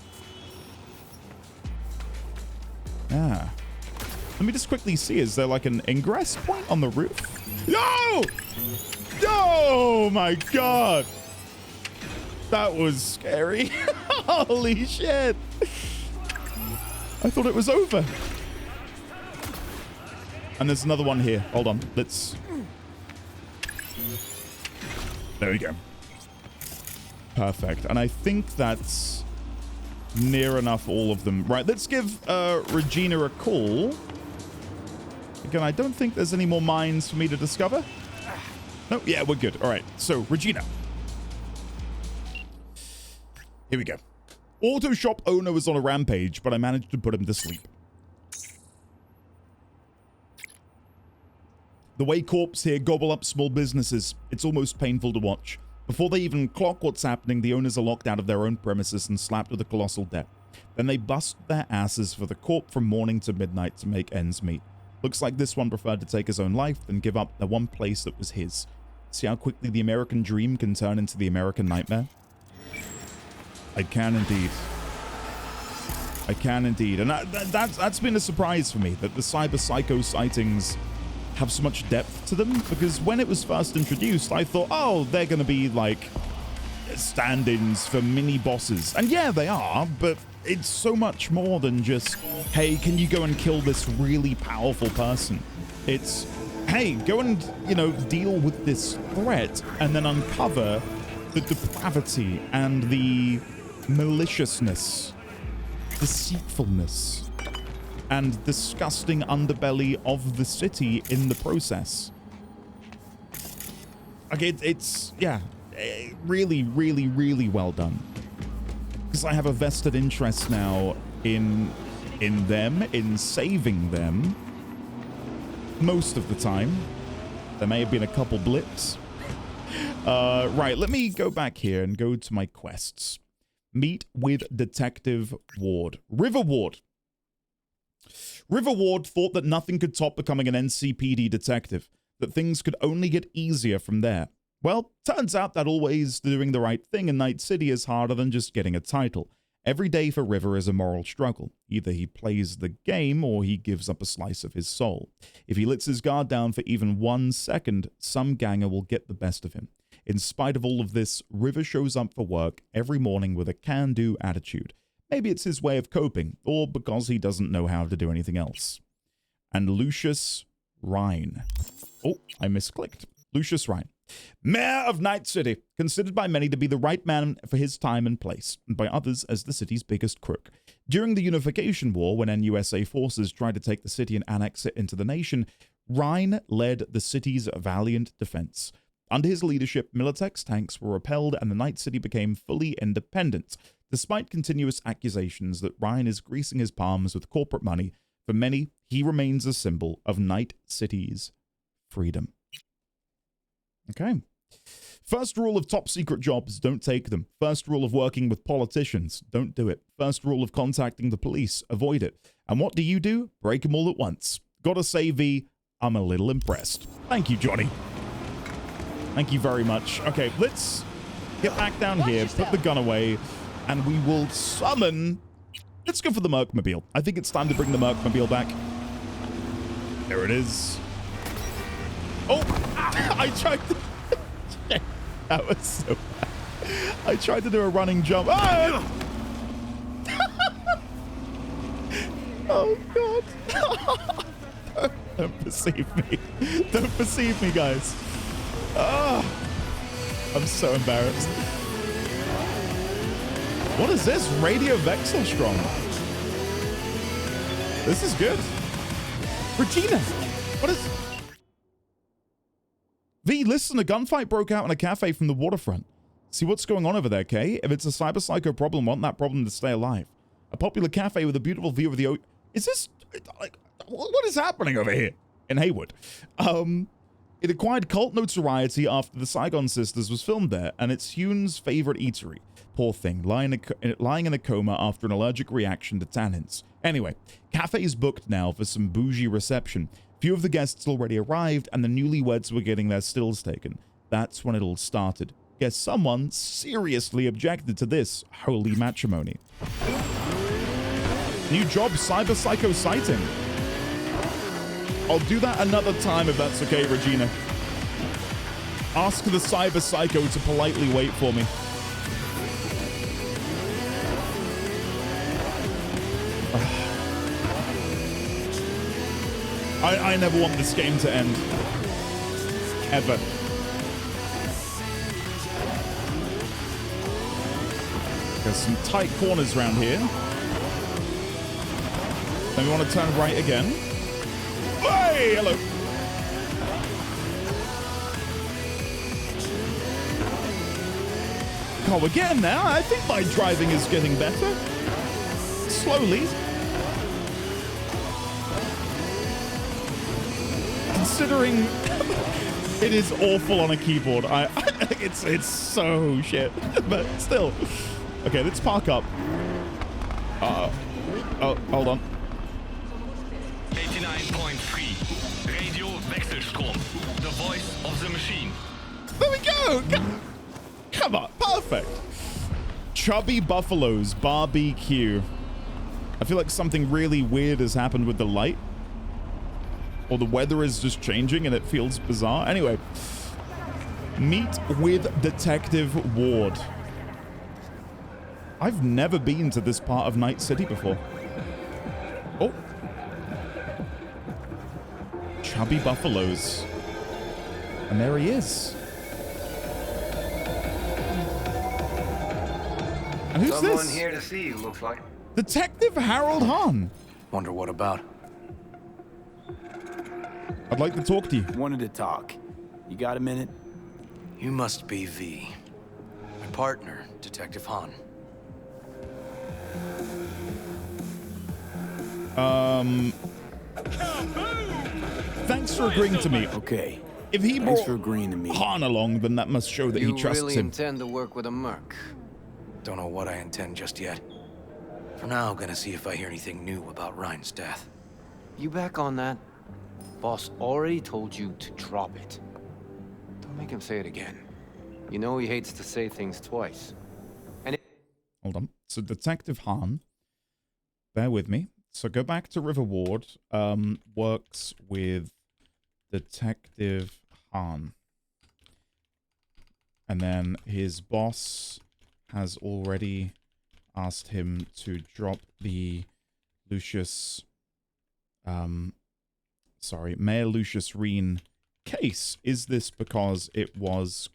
Ah. Let me just quickly see. Is there like an ingress point on the roof? No! Oh my god. That was scary. Holy shit. I thought it was over. And there's another one here. Hold on. Let's... There we go. Perfect. And I think that's near enough all of them. Right, let's give Regina a call. Again, I don't think there's any more mines for me to discover. No, yeah, we're good. All right, so Regina. Here we go. Auto shop owner was on a rampage, but I managed to put him to sleep. The way corps here gobble up small businesses, it's almost painful to watch. Before they even clock what's happening, the owners are locked out of their own premises and slapped with a colossal debt. Then they bust their asses for the corp from morning to midnight to make ends meet. Looks like this one preferred to take his own life than give up the one place that was his. See how quickly the American dream can turn into the American nightmare? I can indeed. I can indeed. And that's been a surprise for me, that the Cyberpsycho sightings have so much depth to them, because when it was first introduced, I thought, oh, they're going to be like stand-ins for mini bosses. And yeah, they are, but it's so much more than just, hey, can you go and kill this really powerful person? It's, hey, go and, you know, deal with this threat and then uncover the depravity and the maliciousness, deceitfulness, and disgusting underbelly of the city in the process. Okay, it's yeah, really, really, really well done. Because I have a vested interest now in them, in saving them. Most of the time. There may have been a couple blips. Right, let me go back here and go to my quests. Meet with Detective Ward. River Ward. River Ward thought that nothing could top becoming an NCPD detective, that things could only get easier from there. Well, turns out that always doing the right thing in Night City is harder than just getting a title. Every day for River is a moral struggle. Either he plays the game or he gives up a slice of his soul. If he lets his guard down for even 1 second, some ganger will get the best of him. In spite of all of this, River shows up for work every morning with a can-do attitude. Maybe it's his way of coping, or because he doesn't know how to do anything else. And Lucius Rhyne. Oh, I misclicked. Lucius Rhyne. Mayor of Night City, considered by many to be the right man for his time and place, and by others as the city's biggest crook. During the Unification War, when NUSA forces tried to take the city and annex it into the nation, Rhyne led the city's valiant defense. Under his leadership, Militech's tanks were repelled and the Night City became fully independent. Despite continuous accusations that Rhyne is greasing his palms with corporate money, for many, he remains a symbol of Night City's freedom. Okay. First rule of top secret jobs, don't take them. First rule of working with politicians, don't do it. First rule of contacting the police, avoid it. And what do? Break them all at once. Gotta say, V, I'm a little impressed. Thank you, Johnny. Thank you very much. Okay, let's get back down here, put the gun away, and we will summon... Let's go for the Mercmobile. I think it's time to bring the Mercmobile back. There it is. Oh! I tried to... That was so bad. I tried to do a running jump. Oh, oh God. Don't perceive me. Don't perceive me, guys. Oh, I'm so embarrassed. What is this? Radio Vexelstrom. This is good. Regina, what is... V, listen, a gunfight broke out in a cafe from the waterfront. See what's going on over there, Kay? If it's a Cyberpsycho problem, want that problem to stay alive. A popular cafe with a beautiful view of the ocean. Is this... like, what is happening over here? In Haywood. It acquired cult notoriety after the Saigon Sisters was filmed there, and it's Hune's favorite eatery. Poor thing, lying in a coma after an allergic reaction to tannins. Anyway, cafe's booked now for some bougie reception. Few of the guests already arrived, and the newlyweds were getting their stills taken. That's when it all started. Guess someone seriously objected to this holy matrimony. New job, Cyberpsycho sighting. I'll do that another time if that's okay, Regina. Ask the Cyberpsycho to politely wait for me. I never want this game to end. Ever. There's some tight corners around here. Then we want to turn right again. Hey, hello. Oh, we're getting there. I think my driving is getting better. Slowly. Considering it is awful on a keyboard. It's so shit. But still. Okay, let's park up. Oh, hold on. 89.3 Radio Wechselstrom. The voice of the machine. There we go. Come on, perfect. Chubby buffaloes barbecue. I feel like something really weird has happened with the light. Or the weather is just changing and it feels bizarre. Anyway, meet with Detective Ward. I've never been to this part of Night City before. Oh. Chubby buffaloes. And there he is. And who's Someone this? here to see you, looks like. Detective Harold Hahn. Wonder what about? I'd like to talk to you. Wanted to talk. You got a minute? You must be V. My partner, Detective Hahn. Thanks for agreeing to meet. Okay. If he Thanks brought for agreeing to meet. Hahn along, then that must show that he trusts really him. intend to work with a merc? Don't know what I intend just yet. For now, I'm gonna see if I hear anything new about Rhyne's death. You back on that? Boss already told you to drop it. Don't make him say it again. You know he hates to say things twice. And Hold on. So Detective Hahn, bear with me. So go back to River Ward. Works with Detective Hahn. And then his boss has already asked him to drop the Lucius, Mayor Lucius Rhyne case. Is this because it was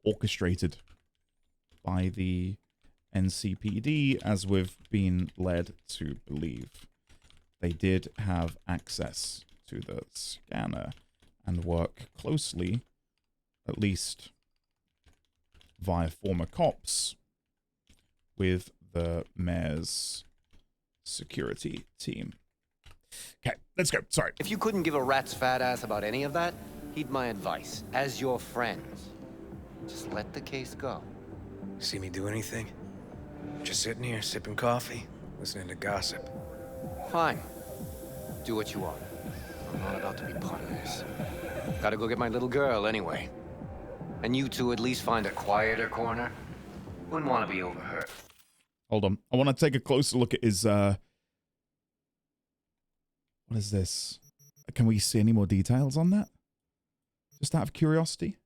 orchestrated by the NCPD, as we've been led to believe? They did have access to the scanner and work closely, at least via former cops, with the mayor's security team. Okay, let's go. Sorry. if you couldn't give a rat's fat ass about any of that, heed my advice. As your friends, just let the case go. See me do anything? Just sitting here, sipping coffee, listening to gossip. Fine. Do what you want. I'm not about to be part of this. Gotta go get my little girl anyway. And you two at least find a quieter corner. Wouldn't want to be overheard. Hold on. I want to take a closer look at his, what is this? Can we see any more details on that? Just out of curiosity.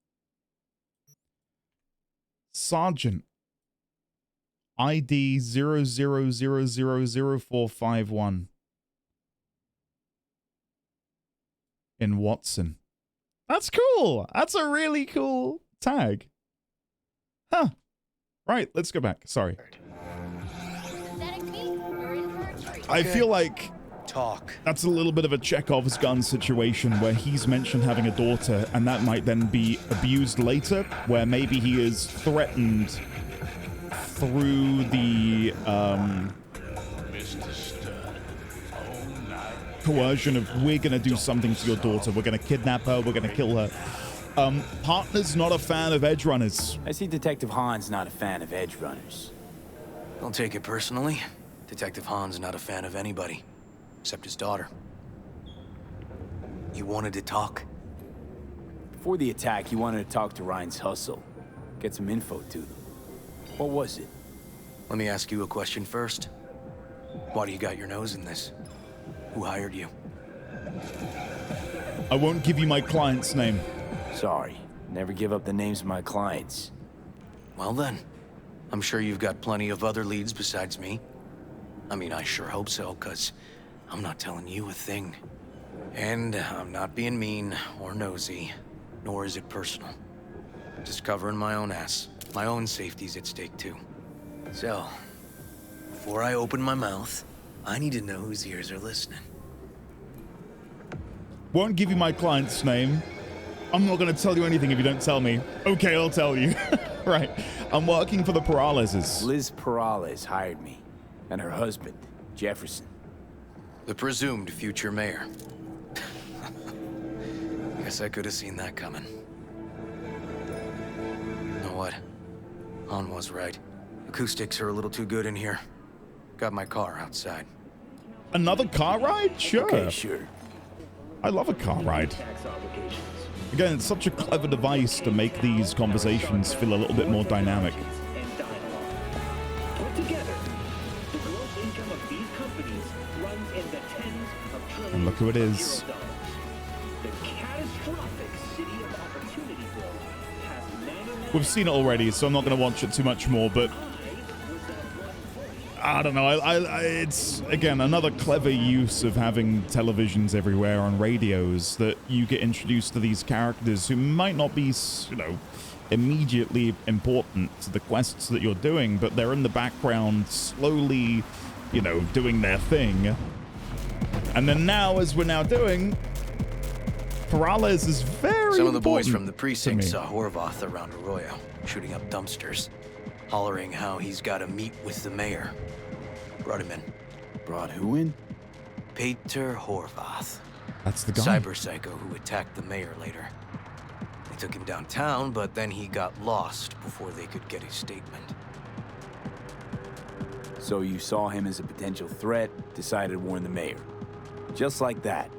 Sergeant. ID 00000451. In Watson. That's cool. That's a really cool tag. Huh. Right, let's go back. Sorry. I feel like that's a little bit of a Chekhov's gun situation where he's mentioned having a daughter, and that might then be abused later, where maybe he is threatened through the coercion of, we're gonna do something to your daughter, we're gonna kidnap her, we're gonna kill her. Partner's not a fan of edge runners. I see Detective Hahn's not a fan of edge runners. Don't take it personally. Detective Hahn's not a fan of anybody, except his daughter. You wanted to talk? Before the attack, you wanted to talk to Ryan's hustle. Get some info to them. What was it? Let me ask you a question first. Why do you got your nose in this? Who hired you? I won't give you my client's name. Sorry. Never give up the names of my clients. Well then, I'm sure you've got plenty of other leads besides me. I mean, I sure hope so, 'cause I'm not telling you a thing. And I'm not being mean or nosy, nor is it personal. Just covering my own ass. My own safety's at stake too. So, before I open my mouth, I need to know whose ears are listening. Won't give you my client's name. I'm not going to tell you anything if you don't tell me. Okay, I'll tell you. Right. I'm working for the Peralezes. Liz Peralez hired me. And her husband, Jefferson. The presumed future mayor. Guess I could have seen that coming. You know what? Han was right. Acoustics are a little too good in here. Got my car outside. Another car ride? Sure. Okay, sure. I love a car ride. Again, it's such a clever device to make these conversations feel a little bit more dynamic. And look who it is. We've seen it already, so I'm not going to watch it too much more, but I don't know. It's, again, another clever use of having televisions everywhere on radios, that you get introduced to these characters who might not be, you know, immediately important to the quests that you're doing, but they're in the background slowly, you know, doing their thing. And then now, as we're now doing, Peralez is very Some of the boys important from the precinct to me. saw Horvath around Arroyo, shooting up dumpsters, hollering how he's got to meet with the mayor. Brought him in. Brought who in? Peter Horvath. That's the guy. Cyberpsycho who attacked the mayor later. They took him downtown, but then he got lost before they could get his statement. So you saw him as a potential threat, decided to warn the mayor. Just like that.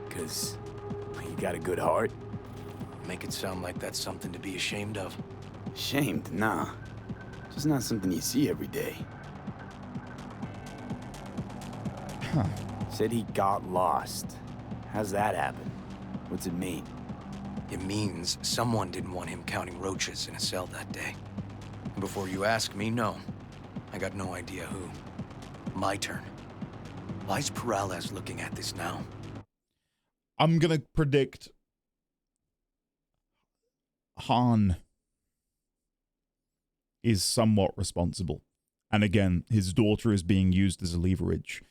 'Cause you got a good heart. Make it sound like that's something to be ashamed of. Ashamed? Nah. Just not something you see every day. Huh. Said he got lost. How's that happen? What's it mean? It means someone didn't want him counting roaches in a cell that day. And before you ask me, no. I got no idea who. My turn. Why's Peralez looking at this now? I'm going to predict Han is somewhat responsible. And again, his daughter is being used as a leverage.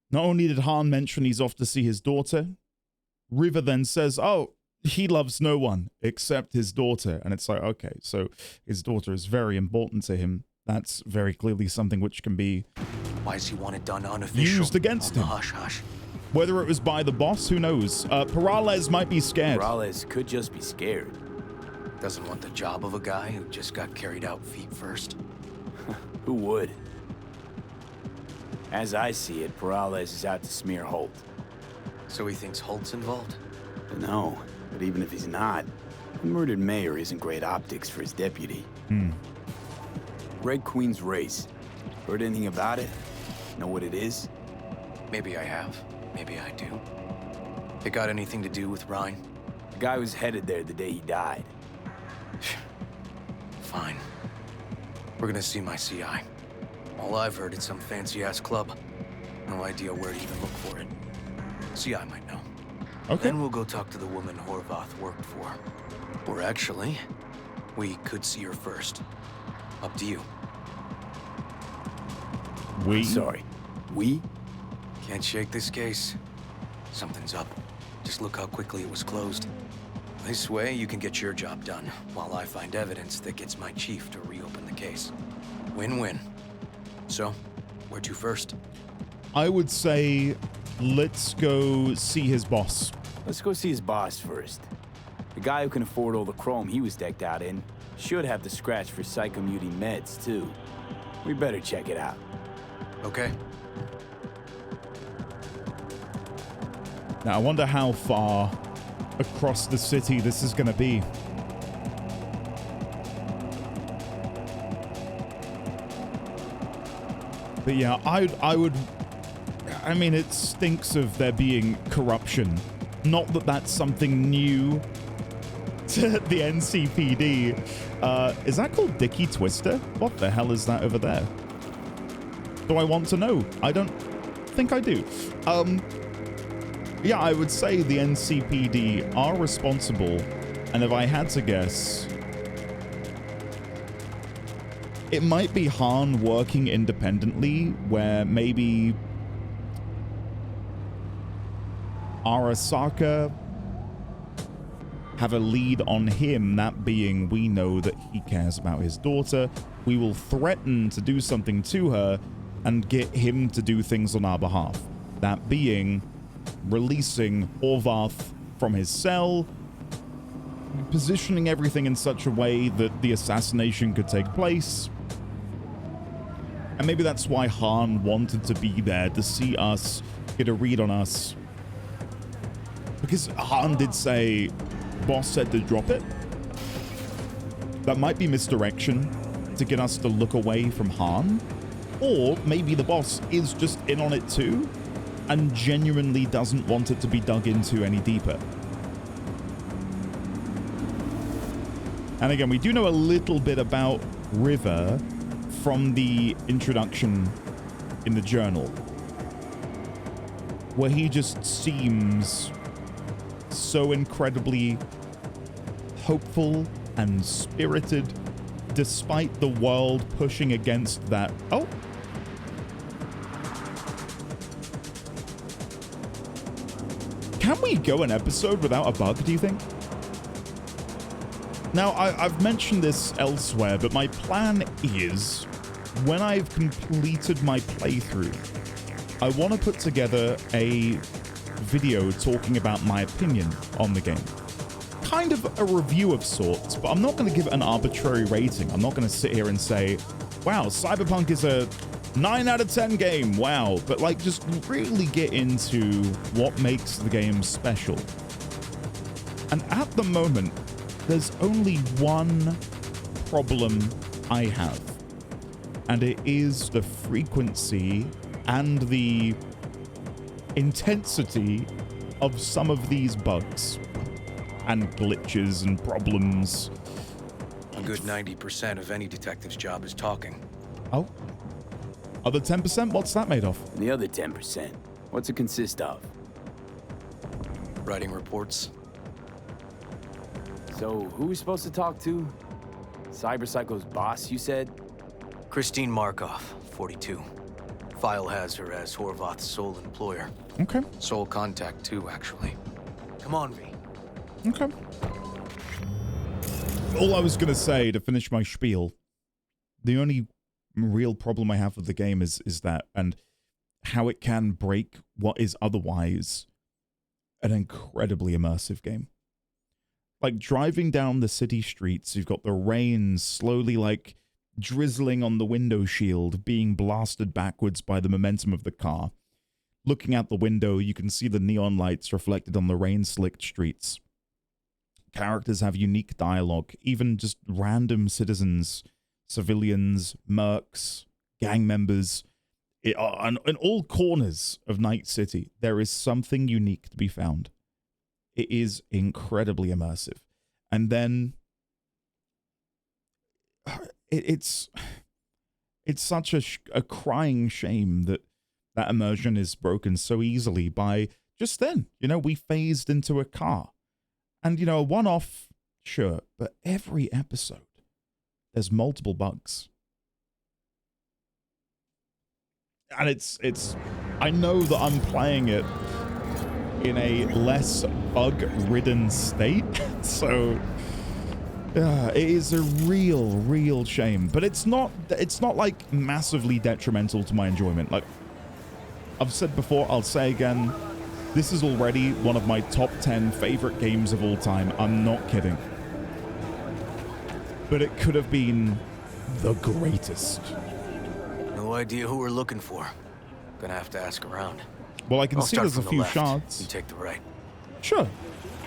Not only did Han mention he's off to see his daughter, River then says, oh, he loves no one except his daughter. And it's like, okay, so his daughter is very important to him. That's very clearly something which can be Why does he want it done unofficial? used against him. Hush, hush. Whether it was by the boss, who knows? Peralez might be scared. Peralez could just be scared. Doesn't want the job of a guy who just got carried out feet first. Who would? As I see it, Peralez is out to smear Holt. So he thinks Holt's involved? No, but even if he's not, the murdered mayor isn't great optics for his deputy. Red Queen's race. Heard anything about it? Know what it is? Maybe I have. Maybe I do. It got anything to do with Rhyne? The guy was headed there the day he died. Fine. We're gonna see my CI. All I've heard is some fancy-ass club. No idea where to even look for it. CI might know. Okay. Then we'll go talk to the woman Horvath worked for. Or actually, we could see her first. Up to you. We? Sorry. We? Can't shake this case. Something's up. Just look how quickly it was closed. This way, you can get your job done, while I find evidence that gets my chief to reopen the case. Win-win. So, where to first? I would say let's go see his boss. Let's go see his boss first. The guy who can afford all the chrome he was decked out in should have the scratch for psychomuting meds, too. We better check it out. Okay. Now, I wonder how far across the city this is going to be. But yeah, I mean, it stinks of there being corruption Not that that's something new to the NCPD. Is that called Dicky Twister? What the hell is that over there? Do I want to know? I don't think I do. Yeah, I would say the NCPD are responsible, and if I had to guess, it might be Han working independently, where maybe Arasaka have a lead on him, that being we know that he cares about his daughter. We will threaten to do something to her and get him to do things on our behalf. That being releasing Horvath from his cell, positioning everything in such a way that the assassination could take place. And maybe that's why Han wanted to be there, to see us, get a read on us. Because Han did say, boss said to drop it. That might be misdirection to get us to look away from Han. Or maybe the boss is just in on it too and genuinely doesn't want it to be dug into any deeper. And again, we do know a little bit about River from the introduction in the journal, where he just seems so incredibly hopeful and spirited despite the world pushing against that. Oh. Can we go an episode without a bug, do you think? Now, I've mentioned this elsewhere, but my plan is, when I've completed my playthrough, I want to put together a video talking about my opinion on the game. Kind of a review of sorts, but I'm not going to give it an arbitrary rating. I'm not going to sit here and say, wow, Cyberpunk is a 9 out of 10 game, wow. But like, just really get into what makes the game special. And at the moment, there's only one problem I have, and it is the frequency and the intensity of some of these bugs and glitches and problems. A good 90% of any detective's job is talking. Oh. Other 10%? What's that made of? The other 10%. What's it consist of? Writing reports. So, who are we supposed to talk to? Cyberpsycho's boss, you said? Christine Markov, 42. File has her as Horvath's sole employer. Okay. Sole contact, too, actually. Come on, V. Okay. All I was going to say to finish my spiel, the only real problem I have with the game is that, and how it can break what is otherwise an incredibly immersive game. Like driving down the city streets, you've got the rain slowly like drizzling on the window shield, being blasted backwards by the momentum of the car. Looking out the window, you can see the neon lights reflected on the rain-slicked streets. Characters have unique dialogue, even just random citizens, civilians, mercs, gang members. In all corners of Night City, there is something unique to be found. It is incredibly immersive. And then it's such a crying shame that that immersion is broken so easily by just then. You know, we phased into a car. And, you know, a one-off, sure, but every episode, there's multiple bugs. And it's I know that I'm playing it in a less bug-ridden state, so it is a real shame. But it's not like massively detrimental to my enjoyment. Like I've said before, I'll say again, this is already one of my top 10 favorite games of all time. I'm not kidding. But it could have been the greatest. No idea who we're looking for. Gonna have to ask around. Well, I can I'll see start there's a from the few left. shards. You take the right. Sure.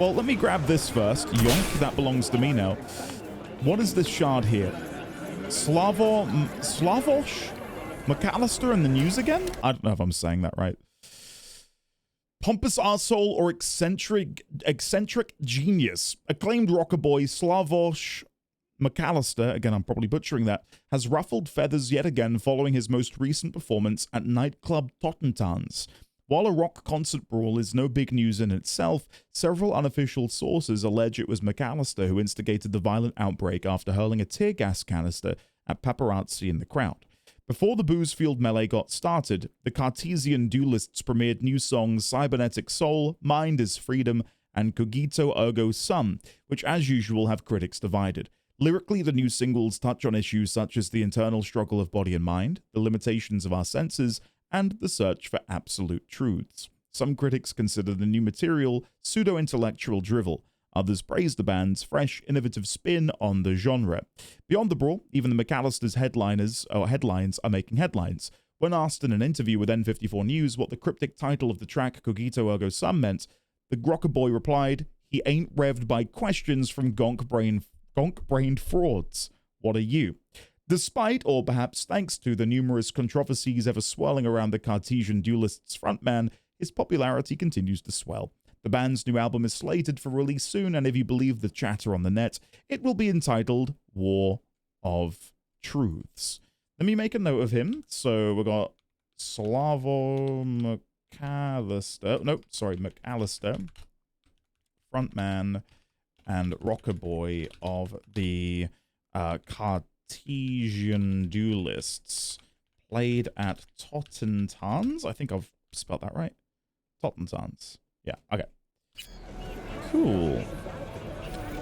Well, let me grab this first. Yonk, that belongs to me now. What is this shard here? Slavosh McAllister in the news again? I don't know if I'm saying that right. Pompous arsehole or eccentric genius. Acclaimed rocker boy Slavoj McAllister, again I'm probably butchering that, has ruffled feathers yet again following his most recent performance at nightclub Tottentans. While a rock concert brawl is no big news in itself, several unofficial sources allege it was McAllister who instigated the violent outbreak after hurling a tear gas canister at paparazzi in the crowd. Before the booze-fueled melee got started, the Cartesian duelists premiered new songs Cybernetic Soul, Mind is Freedom, and Cogito Ergo Sum, which as usual have critics divided. Lyrically, the new singles touch on issues such as the internal struggle of body and mind, the limitations of our senses, and the search for absolute truths. Some critics consider the new material pseudo-intellectual drivel. Others praise the band's fresh, innovative spin on the genre. Beyond the brawl, even the McAllister's headlines are making headlines. When asked in an interview with N54 News what the cryptic title of the track Cogito Ergo Sum meant, the Grocker Boy replied, "He ain't revved by questions from gonk-brained frauds. What are you?" Despite, or perhaps thanks to, the numerous controversies ever swirling around the Cartesian duelists' frontman, his popularity continues to swell. The band's new album is slated for release soon, and if you believe the chatter on the net, it will be entitled War of Truths. Let me make a note of him. So we got McAllister, frontman and rocker boy of the Cartesian duelists, played at Tottentans. I think I've spelled that right. Tottentans. Yeah, okay. Cool.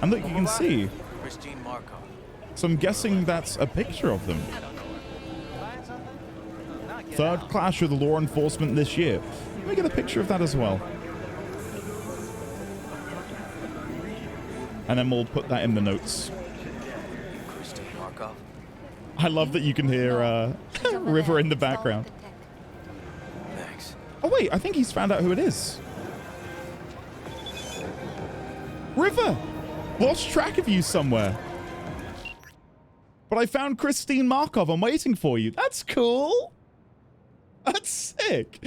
And look, you can see. So I'm guessing that's a picture of them. Third clash with the law enforcement this year. Let me get a picture of that as well. And then we'll put that in the notes. I love that you can hear River in the background. Thanks. Oh wait, I think he's found out who it is. River! Lost track of you somewhere. But I found Christine Markov. I'm waiting for you. That's cool. That's sick.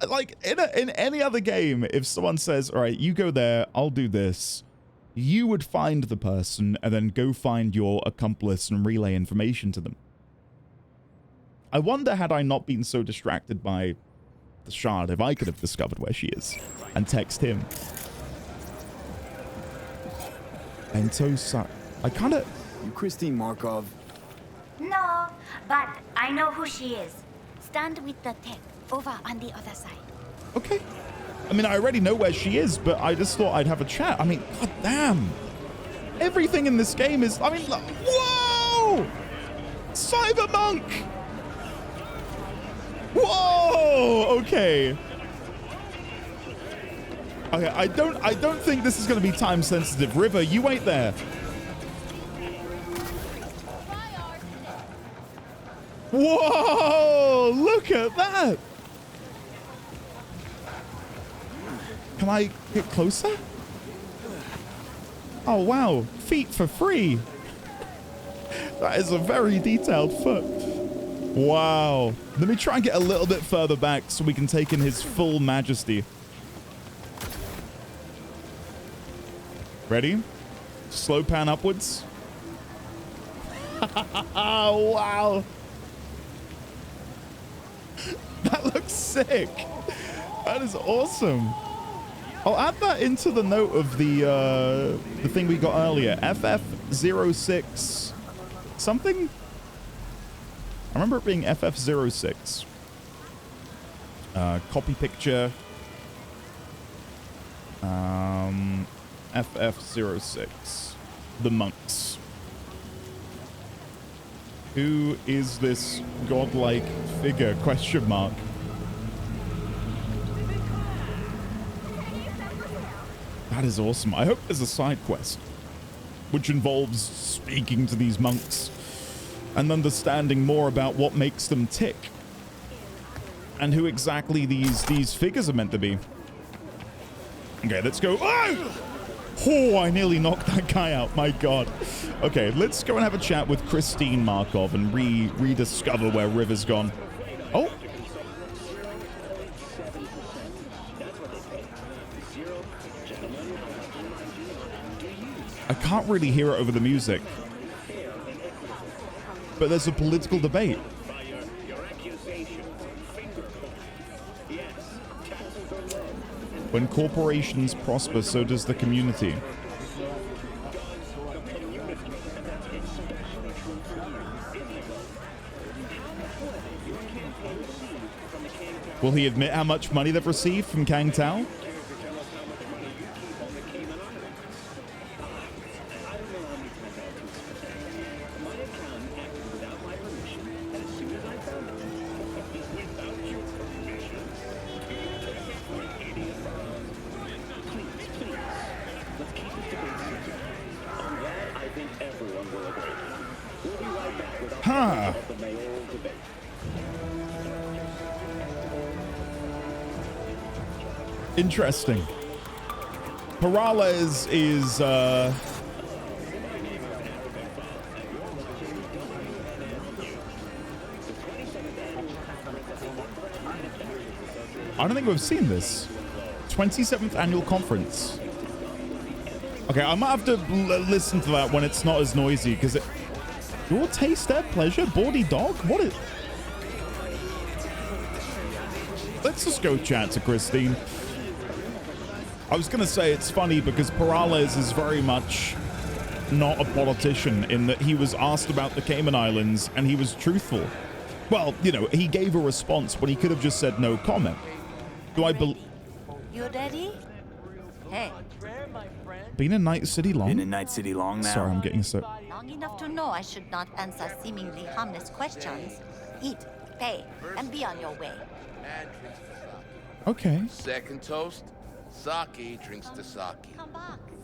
Like, in any other game, if someone says, all right, you go there, I'll do this, you would find the person and then go find your accomplice and relay information to them. I wonder, had I not been so distracted by the shard, if I could have discovered where she is and text him. And so I kind of... You Christine Markov? No, but I know who she is. Stand with the tech over on the other side. Okay. I mean, I already know where she is, but I just thought I'd have a chat. I mean, god damn. Everything in this game is... I mean, look, whoa! Cyberpunk! Whoa! Okay. Okay, I don't think this is going to be time sensitive. River, you wait there. Whoa! Look at that! Can I get closer? Oh, wow. Feet for free. That is a very detailed foot. Wow. Let me try and get a little bit further back so we can take in his full majesty. Ready? Slow pan upwards. Wow. That looks sick. That is awesome. I'll add that into the note of the thing we got earlier. FF06 something? I remember it being FF06. Copy picture. FF06. The monks. Who is this godlike figure? Question mark. That is awesome. I hope there's a side quest which involves speaking to these monks and understanding more about what makes them tick and who exactly these figures are meant to be. Okay, let's go. Oh! Oh, I nearly knocked that guy out. My God. Okay, let's go and have a chat with Christine Markov and rediscover where River's gone. Oh. I can't really hear it over the music. But there's a political debate. When corporations prosper, so does the community. Will he admit how much money they've received from Kang Tao? Huh. Interesting. Peralezes is I don't think we've seen this. 27th annual conference. Okay, I might have to listen to that when it's not as noisy, because it... Your taste, their pleasure? Bawdy dog? What is... Let's just go chat to Christine. I was going to say it's funny because Peralezes is very much not a politician in that he was asked about the Cayman Islands and he was truthful. Well, you know, he gave a response when he could have just said no comment. Do I believe... You ready? Hey. Been in Night City long? Been in Night City long now? Sorry, I'm getting so... Long enough to know I should not answer seemingly harmless questions. Eat, pay, and be on your way. Okay. Second toast, sake drinks the sake.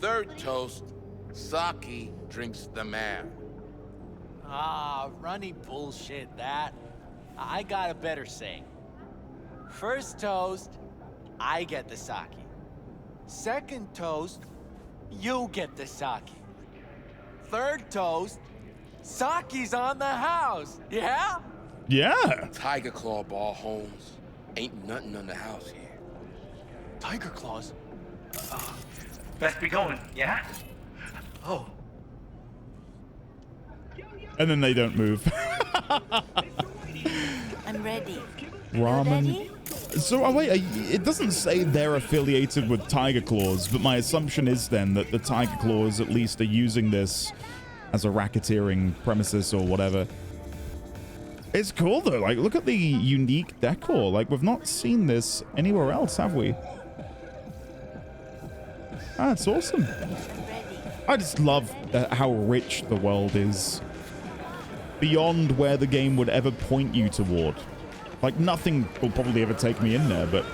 Third toast, sake drinks the man. Ah, runny bullshit, that. I got a better saying. First toast, I get the sake. Second toast, you get the sake. Third toast, sake's on the house, yeah? Yeah. Tiger Claw ball homes. Ain't nothing on the house here. Tiger Claws? Best be going, yeah? Oh. And then they don't move. I'm ready. Ramen. So, oh wait, it doesn't say they're affiliated with Tiger Claws, but my assumption is then that the Tiger Claws at least are using this as a racketeering premises or whatever. It's cool though, like look at the unique decor. Like we've not seen this anywhere else, have we? That's awesome. I just love how rich the world is. Beyond where the game would ever point you toward. Like nothing will probably ever take me in there, but...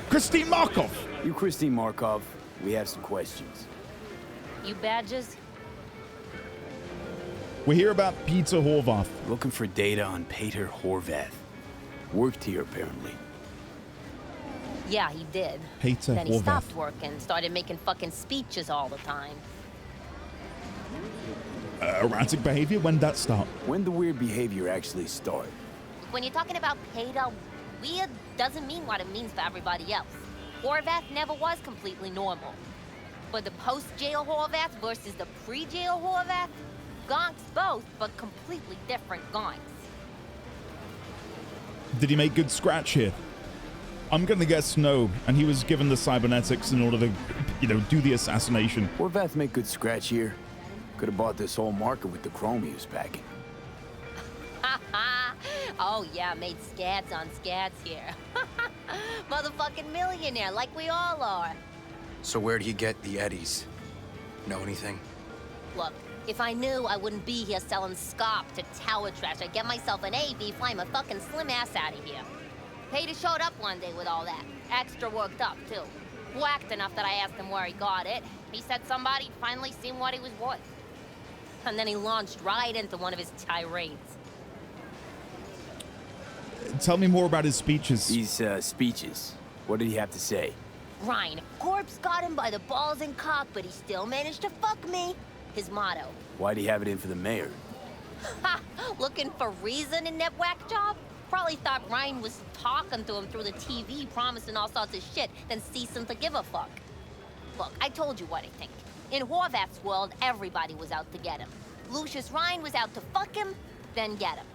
Christine Markov! You Christine Markov, we have some questions. You badges? We hear about Peter Horvath. Looking for data on Peter Horvath. Worked here, apparently. Yeah, he did. Peter Then he Horvath. stopped working, started making fucking speeches all the time. Erratic behavior? When'd that start? When the weird behavior actually start? When you're talking about Peter, weird doesn't mean what it means for everybody else. Horvath never was completely normal. But the post-jail Horvath versus the pre-jail Horvath, gonks both, but completely different gonks. Did he make good scratch here? I'm gonna guess no, and he was given the cybernetics in order to, you know, do the assassination. Horvath make good scratch here. Could have bought this whole market with the chrome he was packing. Oh yeah, made scads on scads here. Motherfucking millionaire, like we all are. So where'd he get the eddies? Know anything? Look, if I knew, I wouldn't be here selling scop to tower trash. I'd get myself an AV, fly my fucking slim ass out of here. Peter showed up one day with all that. Extra worked up, too. Whacked enough that I asked him where he got it. He said somebody'd finally seen what he was worth. And then he launched right into one of his tirades. Tell me more about his speeches. These speeches. What did he have to say? Rhyne, Corpse got him by the balls and cock, but he still managed to fuck me. His motto. Why'd he have it in for the mayor? Ha! Looking for reason in that whack job? Probably thought Rhyne was talking to him through the TV, promising all sorts of shit, then ceasing to give a fuck. Look, I told you what I think. In Horvath's world, everybody was out to get him. Lucius Rhyne was out to fuck him, then get him.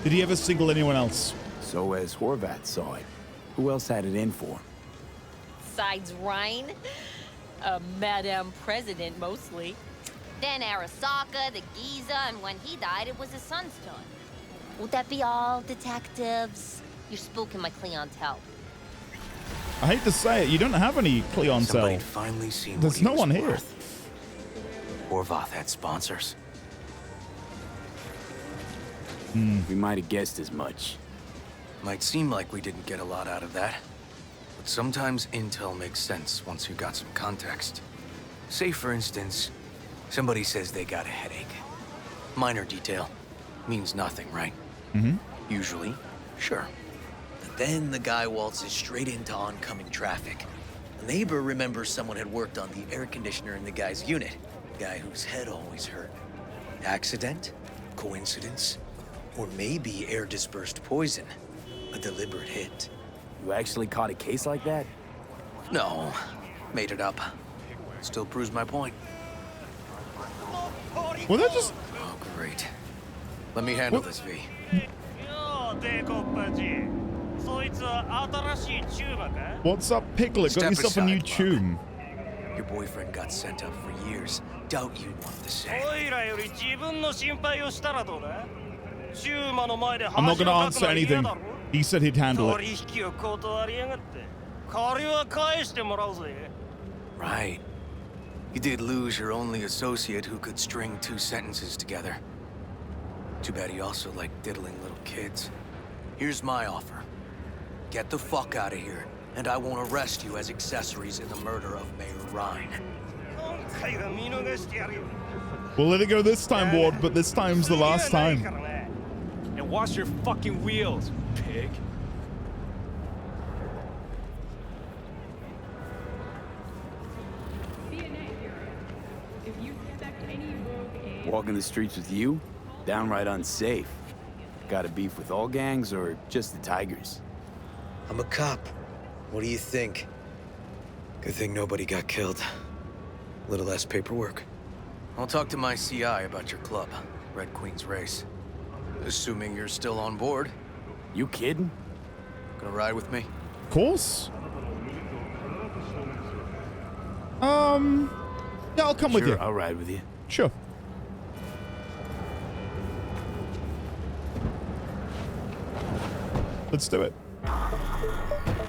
Did he ever single anyone else? So as Horvath saw it, who else had it in for him? Besides Rhyne? Madame President, mostly. Then Arasaka, the Giza, and when he died, it was his son's turn. Would that be all, detectives? You're spooking my clientele. I hate to say it, you don't have any clientele. Somebody'd finally seen There's what he no was one here. worth. Horvath had sponsors. We might have guessed as much. Might seem like we didn't get a lot out of that. But sometimes intel makes sense once you got some context. Say, for instance, somebody says they got a headache. Minor detail. Means nothing, right? Mm-hmm. Usually, sure. But then the guy waltzes straight into oncoming traffic. A neighbor remembers someone had worked on the air conditioner in the guy's unit. Guy whose head always hurt. Accident? Coincidence? Or maybe air-dispersed poison. A deliberate hit. You actually caught a case like that? No. Made it up. Still proves my point. Well, that just... Oh, great. Let me handle this, V. What's up, Piglet? Step Got yourself a new aside, tune. Your boyfriend got sent up for years. Doubt you'd want the same. I'm not going to answer anything. He said he'd handle it. Right. You did lose your only associate who could string 2 sentences together. Too bad he also liked diddling little kids. Here's my offer. Get the fuck out of here, and I won't arrest you as accessories in the murder of Mayor Rhyne. We'll let it go this time, Ward, but this time's the last time. And wash your fucking wheels, pig. Walking the streets with you? Downright unsafe. Got a beef with all gangs or just the Tigers? I'm a cop. What do you think? Good thing nobody got killed. A little less paperwork. I'll talk to my CI about your club, Red Queen's Race. Assuming you're still on board. You kidding? Gonna ride with me? Of course. Yeah, I'll come with you. I'll ride with you. Sure. Let's do it.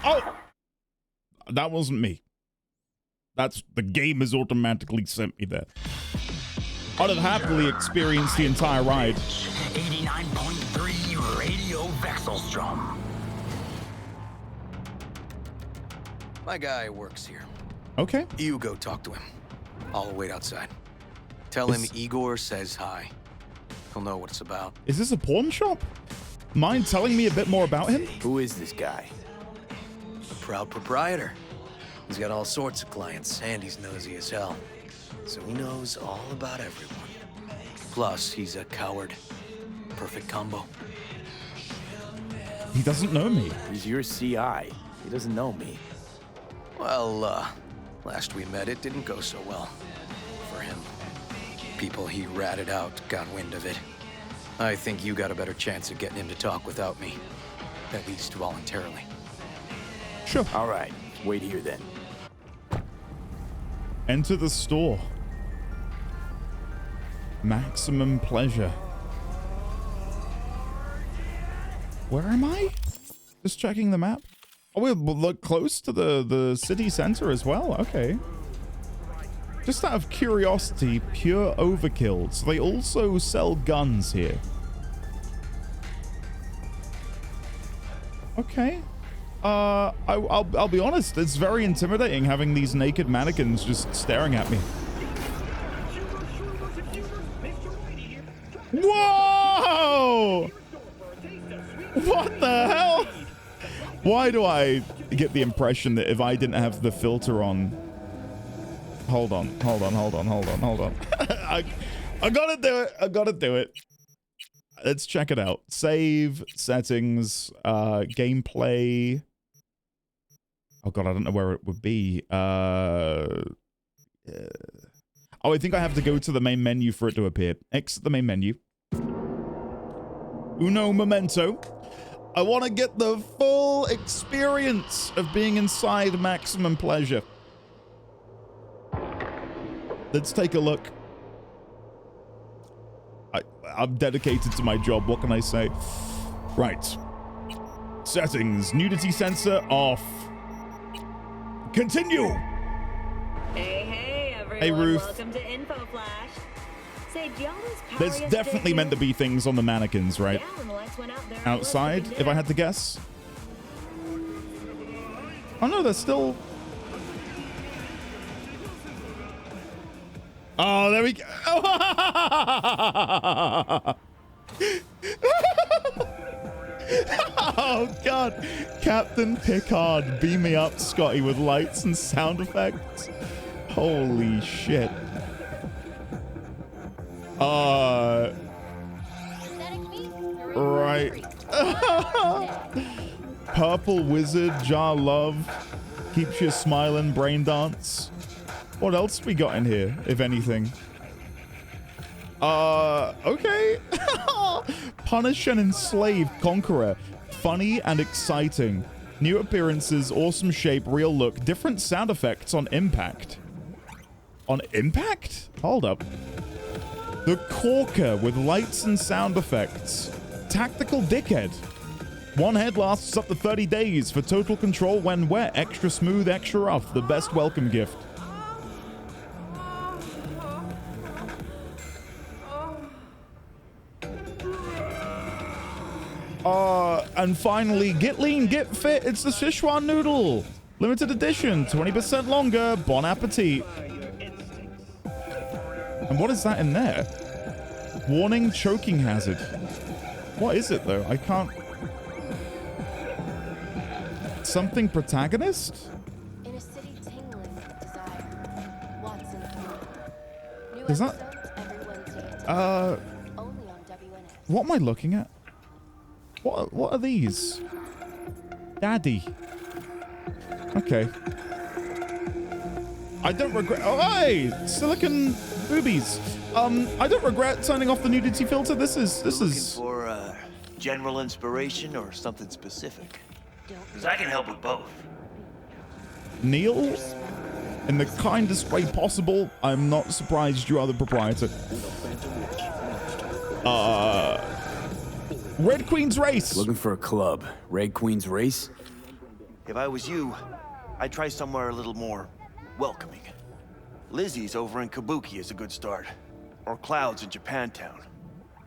Oh! That wasn't me. That's the game has automatically sent me there. I'd have happily experienced the entire ride. 89.3 Radio Vexelstrom. My guy works here. Okay. You go talk to him. I'll wait outside. Tell him Igor says hi. He'll know what it's about. Is this a pawn shop? Mind telling me a bit more about him? Who is this guy? Proud proprietor. He's got all sorts of clients, and he's nosy as hell. So he knows all about everyone. Plus, he's a coward. Perfect combo. He doesn't know me. He's your CI. He doesn't know me. Well, last we met, it didn't go so well. For him. People he ratted out got wind of it. I think you got a better chance of getting him to talk without me. At least voluntarily. Sure. All right. Wait here then. Enter the store. Maximum pleasure. Where am I? Just checking the map. Oh, we're look close to the city center as well. Okay. Just out of curiosity, pure overkill. So they also sell guns here. Okay. I'll be honest. It's very intimidating having these naked mannequins just staring at me. Whoa! What the hell? Why do I get the impression that if I didn't have the filter on? Hold on. I gotta do it. Let's check it out. Save, settings, gameplay. Oh god, I don't know where it would be. Oh, I think I have to go to the main menu for it to appear. Exit the main menu. Uno momento. I want to get the full experience of being inside Maximum Pleasure. Let's take a look. I'm dedicated to my job. What can I say? Right. Settings. Nudity sensor off. Continue. Hey, everyone. Hey, Ruth. Welcome to Info Flash. Say, do y'all lose power There's yesterday definitely too? meant to be things on the mannequins, right? Yeah, when the lights went out there, Outside, if I had to guess. Oh no, they're still... Oh, there we go. Oh, God. Captain Picard, beam me up, Scotty, with lights and sound effects. Holy shit. Right. Purple Wizard, Jar Love, keeps you smiling, brain dance. What else we got in here, if anything? Okay. Punish and Enslave Conqueror. Funny and exciting. New appearances, awesome shape, real look, different sound effects on impact. On impact? Hold up. The Corker with lights and sound effects. Tactical Dickhead. One head lasts up to 30 days for total control when wet. Extra smooth, extra rough. The best welcome gift. And finally, get lean, get fit. It's the Sichuan noodle. Limited edition, 20% longer. Bon appetit. And what is that in there? Warning, choking hazard. What is it, though? I can't... Something protagonist? In a city tingling with desire. Watson. New Is that... episodes every Wednesday at 10. Only on WNS. What am I looking at? What are these? Daddy. Okay. I don't regret... Oh, hey! Silicon boobies. I don't regret turning off the nudity filter. This is... Looking for, general inspiration or something specific? Because I can help with both. Neil? In the kindest way possible. I'm not surprised you are the proprietor. Red Queen's Race. Looking for a club. Red Queen's Race? If I was you, I'd try somewhere a little more welcoming. Lizzie's over in Kabuki is a good start. Or Clouds in Japantown.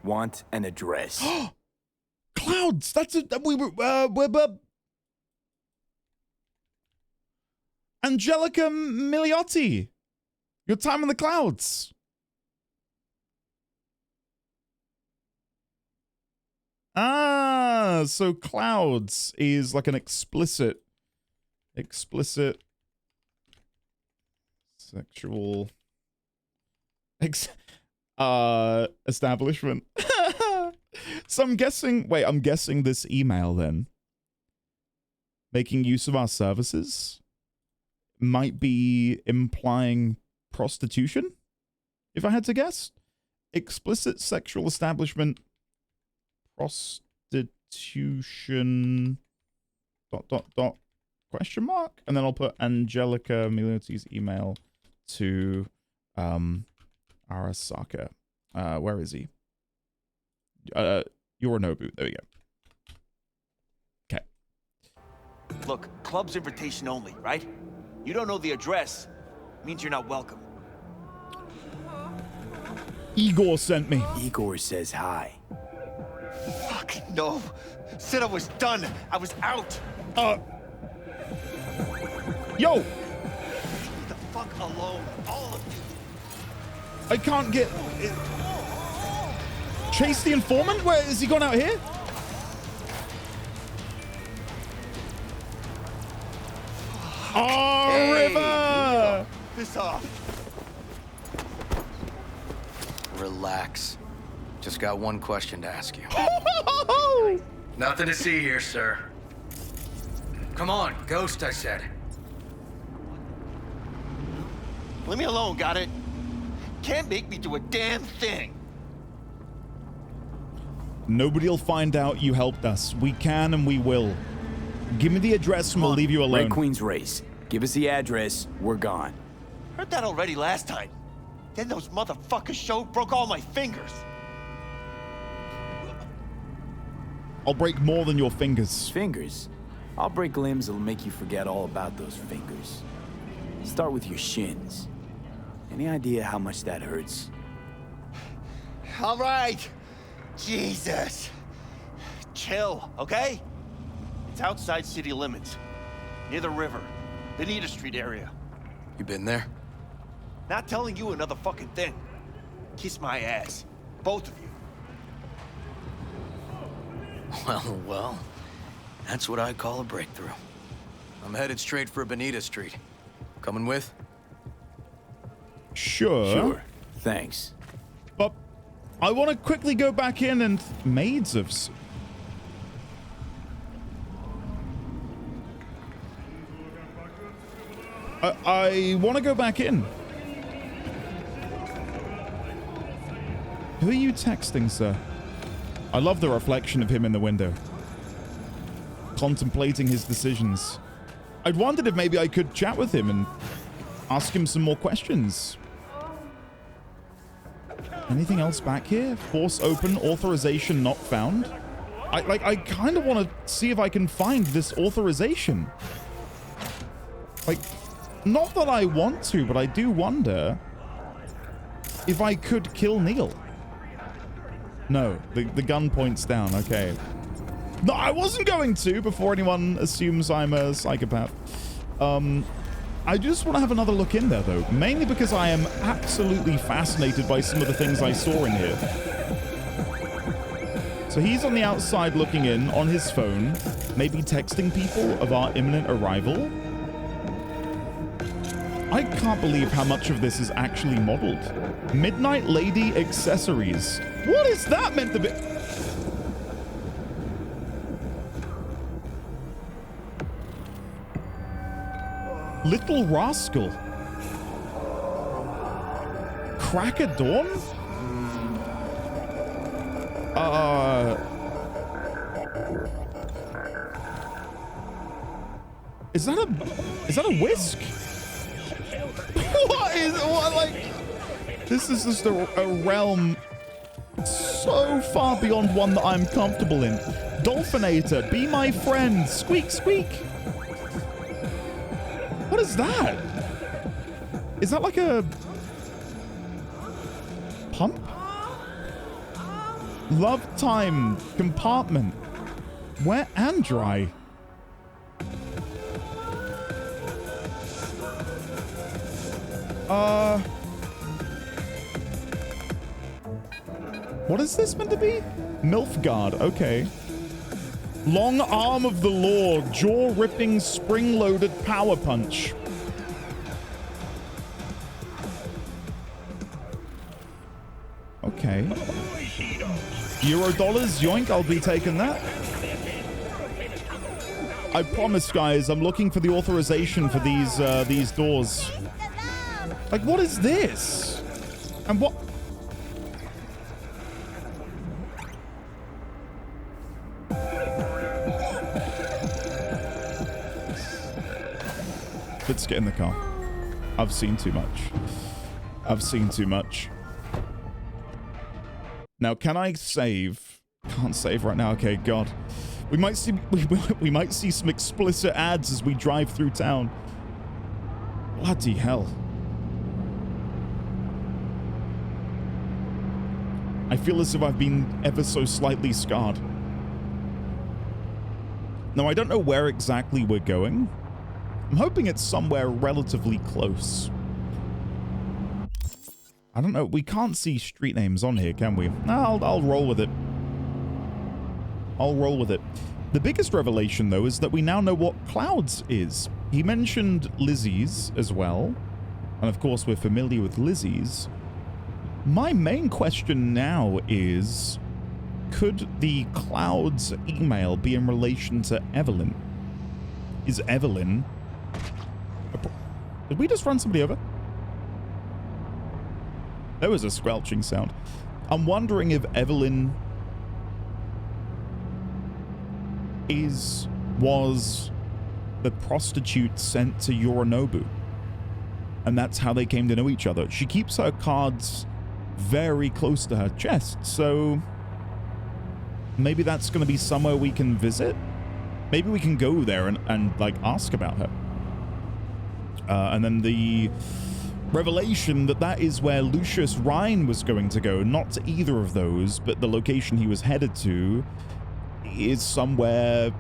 Want an address. Clouds! That's a... Angelica Miliotti. Your time in the clouds. Ah, so Clouds is like an explicit sexual establishment. So I'm guessing this email then, making use of our services, might be implying prostitution, if I had to guess. Explicit sexual establishment, prostitution, ... question mark, and then I'll put Angelica Milioti's email to Arasaka. Where is he? Yorinobu. There we go. Okay. Look, club's invitation only, right? You don't know the address. Means you're not welcome. Igor sent me. Igor says hi. Fuck, no. Said I was done. I was out. Yo! Leave me the fuck alone, all of you. I can't get... Chase the informant? Where is he gone out here? Oh, Hey, River! Piss off. Relax. Just got one question to ask you. Nothing to see here, sir. Come on, ghost, I said. Leave me alone, got it? Can't make me do a damn thing. Nobody'll find out you helped us. We can and we will. Give me the address and we'll leave you alone. Red Queen's race. Give us the address. We're gone. Heard that already last time. Then those motherfuckers broke all my fingers. I'll break more than your fingers. Fingers? I'll break limbs that'll make you forget all about those fingers. Start with your shins. Any idea how much that hurts? All right. Jesus. Chill, okay? It's outside city limits. Near the river. Benita Street area. You been there? Not telling you another fucking thing. Kiss my ass. Both of you. Well. That's what I call a breakthrough. I'm headed straight for Benita Street. Coming with? Sure. Thanks. But I want to quickly go back in and... Maids of... I want to go back in. Who are you texting, sir? I love the reflection of him in the window. Contemplating his decisions. I'd wondered if maybe I could chat with him and ask him some more questions. Anything else back here? Force open, authorization not found. I kind of want to see if I can find this authorization. Like, not that I want to, but I do wonder if I could kill Neil. No, the gun points down. Okay. No, I wasn't going to before anyone assumes I'm a psychopath. I just want to have another look in there, though. Mainly because I am absolutely fascinated by some of the things I saw in here. So he's on the outside looking in on his phone, maybe texting people of our imminent arrival. I can't believe how much of this is actually modeled. Midnight Lady accessories. What is that meant to be? Little Rascal. Crack of Dawn? Is that a whisk? What, like, this is just a realm so far beyond one that I'm comfortable in. Dolphinator, be my friend. Squeak, squeak. What is that? Is that like a pump? Love time compartment. Wet and dry. What is this meant to be? MILF guard, okay. Long arm of the law, jaw-ripping, spring-loaded power punch. Okay. $, yoink, I'll be taking that. I promise, guys, I'm looking for the authorization for these doors. Like, what is this? And what? Let's get in the car. I've seen too much. I've seen too much. Now, can I save? Can't save right now. Okay, God. We might see some explicit ads as we drive through town. Bloody hell. I feel as if I've been ever so slightly scarred. Now, I don't know where exactly we're going. I'm hoping it's somewhere relatively close. I don't know. We can't see street names on here, can we? No, I'll roll with it. I'll roll with it. The biggest revelation, though, is that we now know what Clouds is. He mentioned Lizzie's as well. And of course, we're familiar with Lizzie's. My main question now is, could the Cloud's email be in relation to Evelyn? Is Evelyn... Did we just run somebody over? There was a squelching sound. I'm wondering if Evelyn was the prostitute sent to Yorinobu. And that's how they came to know each other. She keeps her cards very close to her chest, so maybe that's going to be somewhere we can visit. Maybe we can go there and like ask about her. And then the revelation that is where Lucius Rhyne was going to go, not to either of those, but the location he was headed to is somewhere,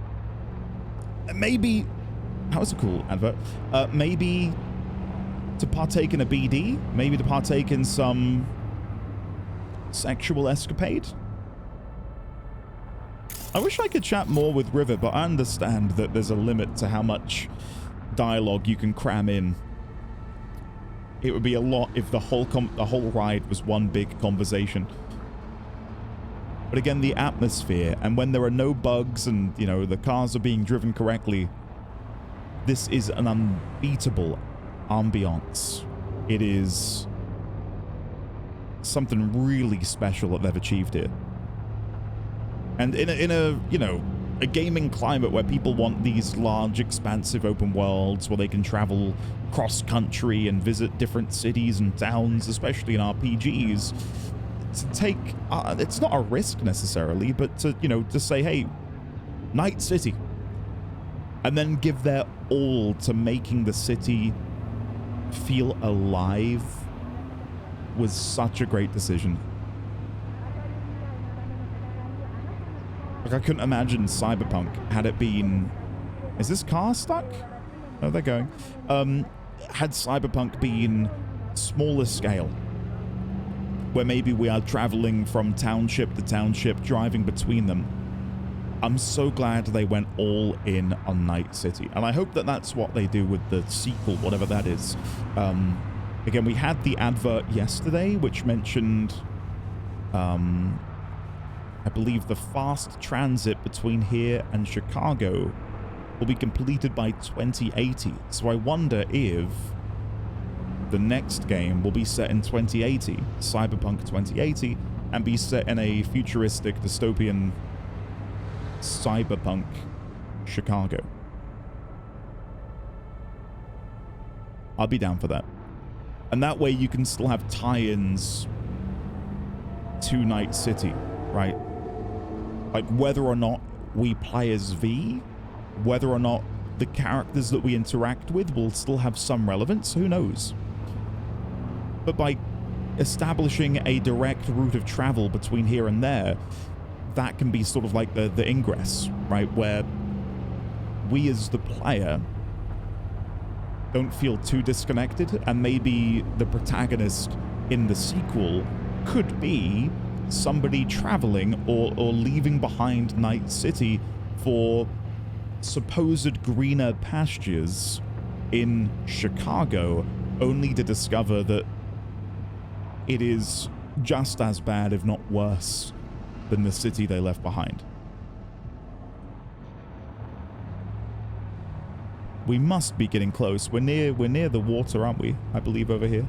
maybe, that was a cool advert, maybe to partake in a BD, maybe to partake in some sexual escapade. I wish I could chat more with River, but I understand that there's a limit to how much dialogue you can cram in. It would be a lot if the whole ride was one big conversation. But again, the atmosphere, and when there are no bugs and, you know, the cars are being driven correctly, this is an unbeatable ambiance. It is something really special that they've achieved here. And in a you know, a gaming climate where people want these large, expansive open worlds where they can travel cross-country and visit different cities and towns, especially in RPGs, to take, it's not a risk necessarily, but to, you know, to say, hey, Night City, and then give their all to making the city feel alive was such a great decision. Like, I couldn't imagine Cyberpunk had it been... Is this car stuck? Oh, they're going. Had Cyberpunk been smaller scale, where maybe we are traveling from township to township, driving between them. I'm so glad they went all in on Night City, and I hope that that's what they do with the sequel, whatever that is. Again, we had the advert yesterday, which mentioned, I believe the fast transit between here and Chicago will be completed by 2080. So I wonder if the next game will be set in 2080, Cyberpunk 2080, and be set in a futuristic dystopian Cyberpunk Chicago. I'll be down for that. And that way you can still have tie-ins to Night City, right? Like, whether or not we play as V, whether or not the characters that we interact with will still have some relevance, who knows? But by establishing a direct route of travel between here and there, that can be sort of like the ingress, right? Where we as the player don't feel too disconnected, and maybe the protagonist in the sequel could be somebody traveling or leaving behind Night City for supposed greener pastures in Chicago, only to discover that it is just as bad, if not worse, than the city they left behind. We must be getting close. We're near the water, aren't we? I believe over here.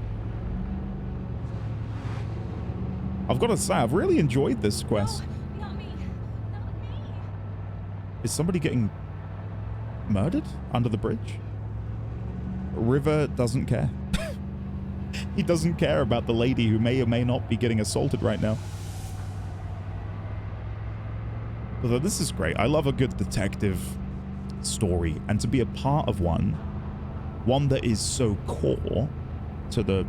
I've got to say, I've really enjoyed this quest. No, not me. Not me. Is somebody getting murdered under the bridge? River doesn't care. He doesn't care about the lady who may or may not be getting assaulted right now. Although this is great. I love a good detective story, and to be a part of one that is so core to the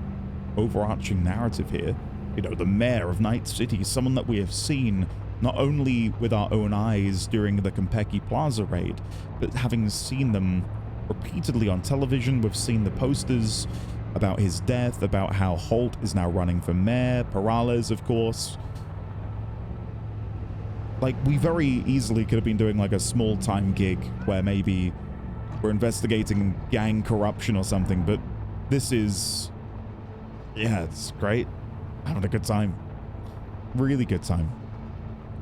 overarching narrative here. You know, the mayor of Night City, someone that we have seen not only with our own eyes during the Konpeki Plaza raid, but having seen them repeatedly on television. We've seen the posters about his death, about how Holt is now running for mayor, Peralezes, of course. Like, we very easily could have been doing like a small-time gig where maybe we're investigating gang corruption or something, but this is... yeah, it's great. Having a good time. Really good time.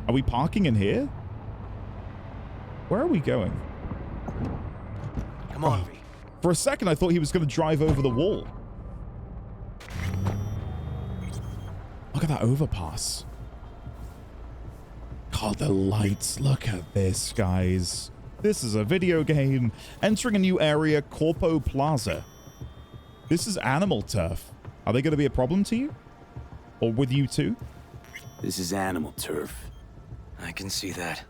Are we parking in here? Where are we going? Come on, V. For a second, I thought he was going to drive over the wall. Look at that overpass. God, the lights. Look at this, guys. This is a video game. Entering a new area, Corpo Plaza. This is animal turf. Are they going to be a problem to you? Or with you too? This is animal turf. I can see that.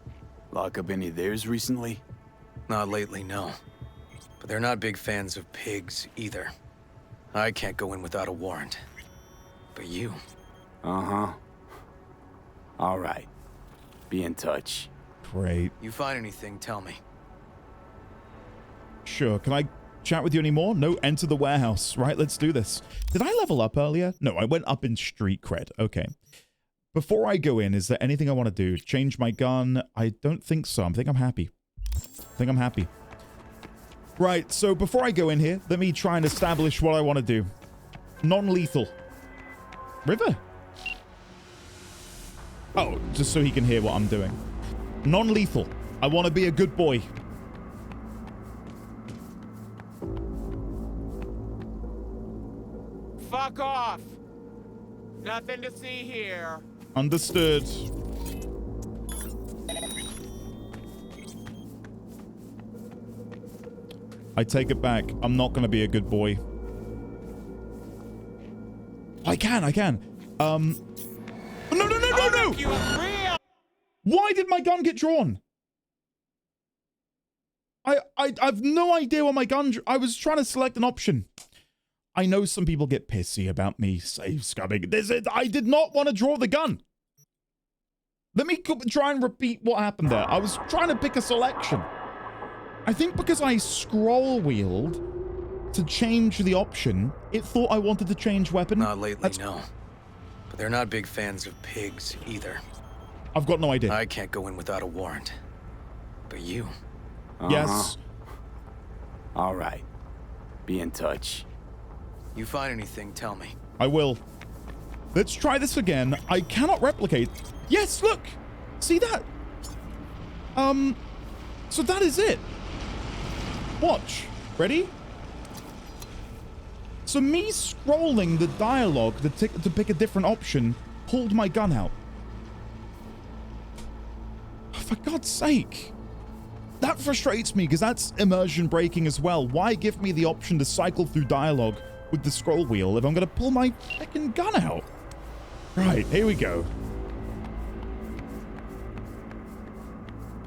Lock up any of theirs recently? Not lately, no. But they're not big fans of pigs either. I can't go in without a warrant. But you... Uh-huh. All right. Be in touch. Great. You find anything, tell me. Sure. Can I chat with you anymore? No, enter the warehouse. Right, let's do this. Did I level up earlier? No, I went up in street cred. Okay. Before I go in, is there anything I want to do? Change my gun? I don't think so. I think I'm happy. Right, so before I go in here, let me try and establish what I want to do. Non-lethal. River? Oh, just so he can hear what I'm doing. Non-lethal. I want to be a good boy. Fuck off. Nothing to see here. Understood. I take it back. I'm not going to be a good boy. I can. No. Why did my gun get drawn? I've no idea what my gun... I was trying to select an option. I know some people get pissy about me save scumming. I did not want to draw the gun. Let me try and repeat what happened there. I was trying to pick a selection. I think because I scroll wheeled to change the option, it thought I wanted to change weapon. Not lately, no. But they're not big fans of pigs either. I've got no idea. I can't go in without a warrant. But you... Yes. All right. Be in touch. You find anything, tell me. I will. Let's try this again. I cannot replicate. Yes, look! See that? So that is it. Watch. Ready? So me scrolling the dialogue to pick a different option pulled my gun out. Oh, for God's sake. That frustrates me because that's immersion breaking as well. Why give me the option to cycle through dialogue with the scroll wheel if I'm going to pull my freaking gun out? Right, here we go.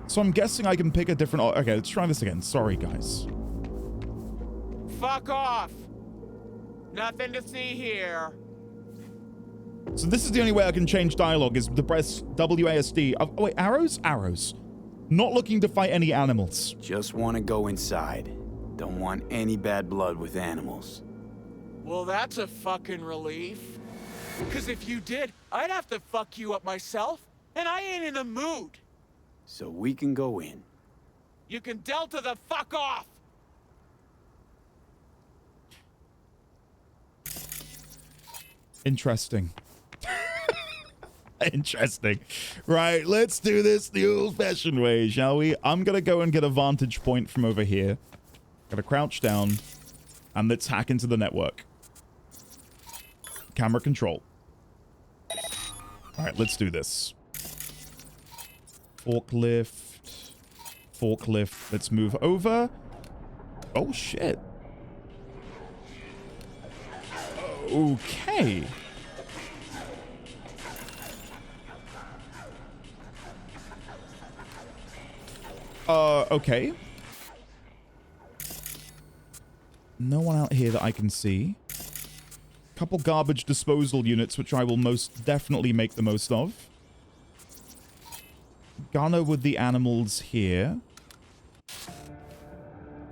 So I'm guessing I can pick a different... Okay, let's try this again. Sorry, guys. Fuck off. Nothing to see here. So this is the only way I can change dialogue is to press WASD. Oh, wait, arrows? Arrows. Not looking to fight any animals. Just want to go inside. Don't want any bad blood with animals. Well, that's a fucking relief. Because if you did, I'd have to fuck you up myself, and I ain't in the mood. So we can go in. You can delta the fuck off! Interesting. Interesting. Right, let's do this the old-fashioned way, shall we? I'm gonna go and get a vantage point from over here. Gotta crouch down, and let's hack into the network. Camera control. All right, let's do this. Forklift. Forklift. Let's move over. Oh, shit. Okay. Okay. No one out here that I can see. Couple garbage disposal units, which I will most definitely make the most of. Gunner with the animals here.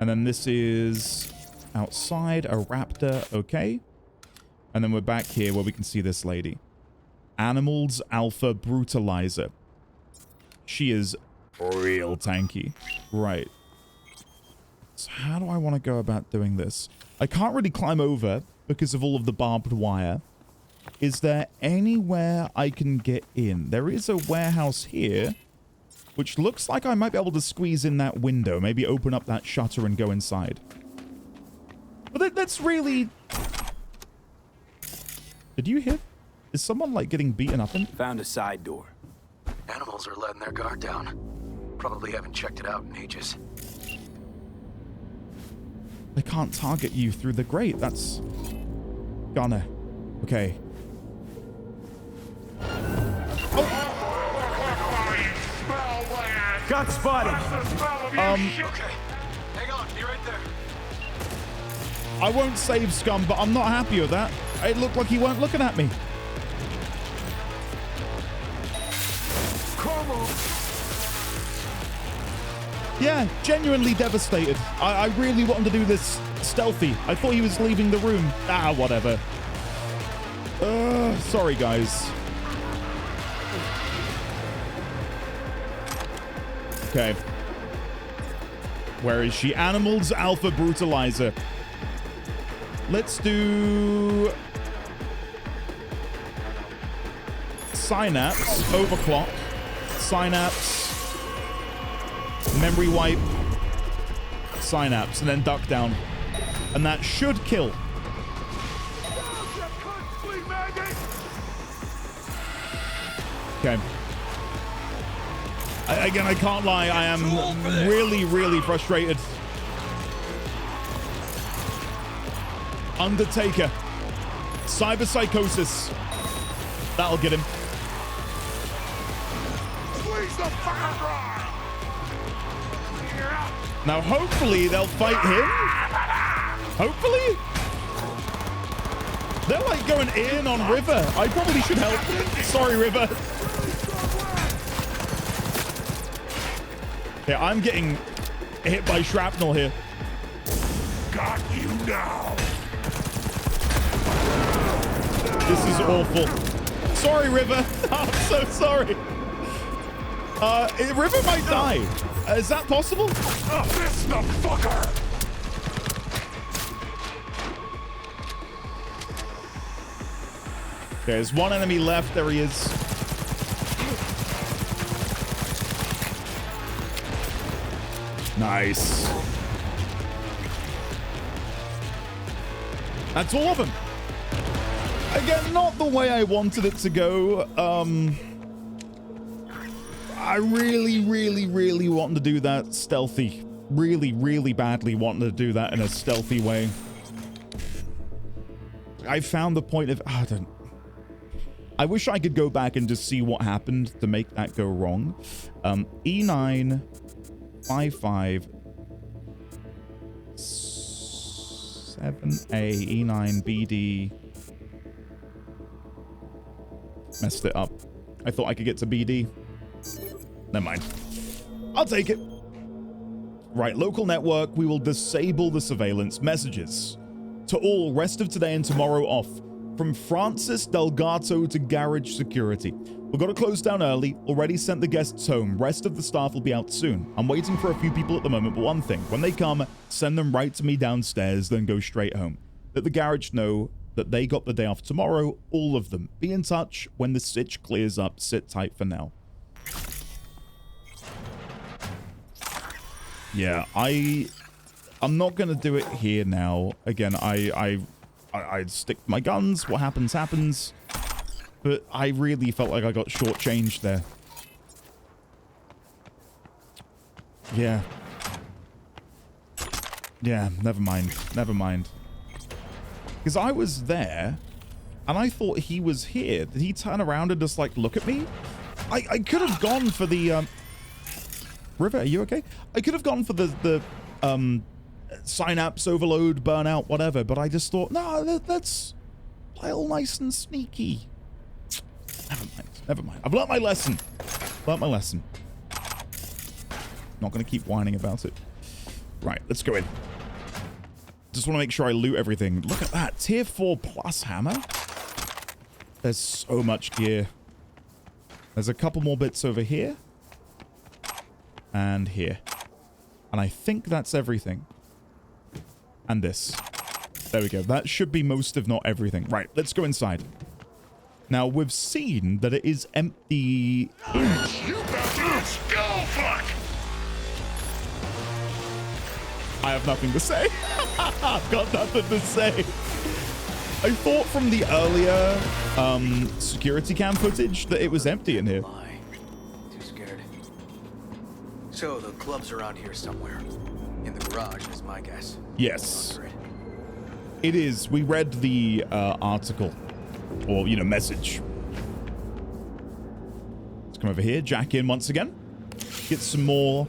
And then this is outside, a raptor, okay. And then we're back here where we can see this lady. Animals Alpha Brutalizer. She is real tanky. Right. So how do I want to go about doing this? I can't really climb over because of all of the barbed wire. Is there anywhere I can get in? There is a warehouse here, which looks like I might be able to squeeze in that window. Maybe open up that shutter and go inside. But that's really... Did you hear? Is someone, like, getting beaten up in? Found a side door. Animals are letting their guard down. Probably haven't checked it out in ages. I can't target you through the grate. That's... Gonna. Okay. Got spotted. Okay. Hang on, be right there. I won't save Scum, but I'm not happy with that. It looked like he weren't looking at me. Come on. Yeah, genuinely devastated. I really wanted to do this stealthy. I thought he was leaving the room. Ah, whatever. Sorry, guys. Okay. Where is she? Animals Alpha Brutalizer. Let's do... Synapse, Overclock, Synapse, Memory Wipe, Synapse, and then Duck Down. And that should kill. Okay. Again, I can't lie. I am really, really frustrated. Undertaker. Cyberpsychosis. That'll get him. Now, hopefully, they'll fight him. Hopefully. They're like going in on River. I probably should help. Sorry, River. Yeah, I'm getting hit by shrapnel here. Got you now. This is awful. Sorry, River. I'm so sorry. River might die. Is that possible? This the fucker. There's one enemy left. There he is. Nice. That's all of them. Again, not the way I wanted it to go. I really, really, really wanted to do that stealthy. Really, really badly wanted to do that in a stealthy way. I found the point of... I wish I could go back and just see what happened to make that go wrong. E9... 55 7A E9 BD. Messed it up. I thought I could get to BD. Never mind. I'll take it. Right, local network. We will disable the surveillance messages. To all, rest of today and tomorrow off. From Francis Delgato to Garage Security. We've got to close down early. Already sent the guests home. Rest of the staff will be out soon. I'm waiting for a few people at the moment, but one thing. When they come, send them right to me downstairs, then go straight home. Let the garage know that they got the day off tomorrow. All of them. Be in touch when the sitch clears up. Sit tight for now. Yeah, I'm not going to do it here now. Again, I'd stick to my guns. What happens, happens. But I really felt like I got shortchanged there. Yeah. Yeah, never mind. Never mind. Because I was there, and I thought he was here. Did he turn around and just, like, look at me? I could have gone for the, River, are you okay? I could have gone for the synapse overload, burnout, whatever, but I just thought, no, that's play all nice and sneaky. Never mind. Never mind. I've learnt my lesson. Learnt my lesson. Not going to keep whining about it. Right, let's go in. Just want to make sure I loot everything. Look at that. Tier 4 plus hammer. There's so much gear. There's a couple more bits over here. And here. And I think that's everything. And this. There we go. That should be most, if not everything. Right, let's go inside. Now, we've seen that it is empty. I have nothing to say. I've got nothing to say. I thought from the earlier security cam footage that it was empty in here. Too scared. So the club's around here somewhere. In the garage is my guess. Yes. It is. We read the article. Or, you know, message. Let's come over here. Jack in once again. Get some more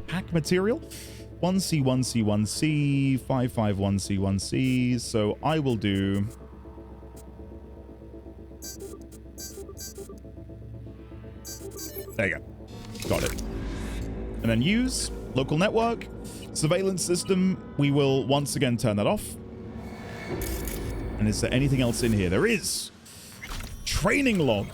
hack material. 1C, 1C, 1C, 551C, 1C. So I will do... There you go. Got it. And then use local network. Surveillance system. We will once again turn that off. And is there anything else in here? There is. Training log.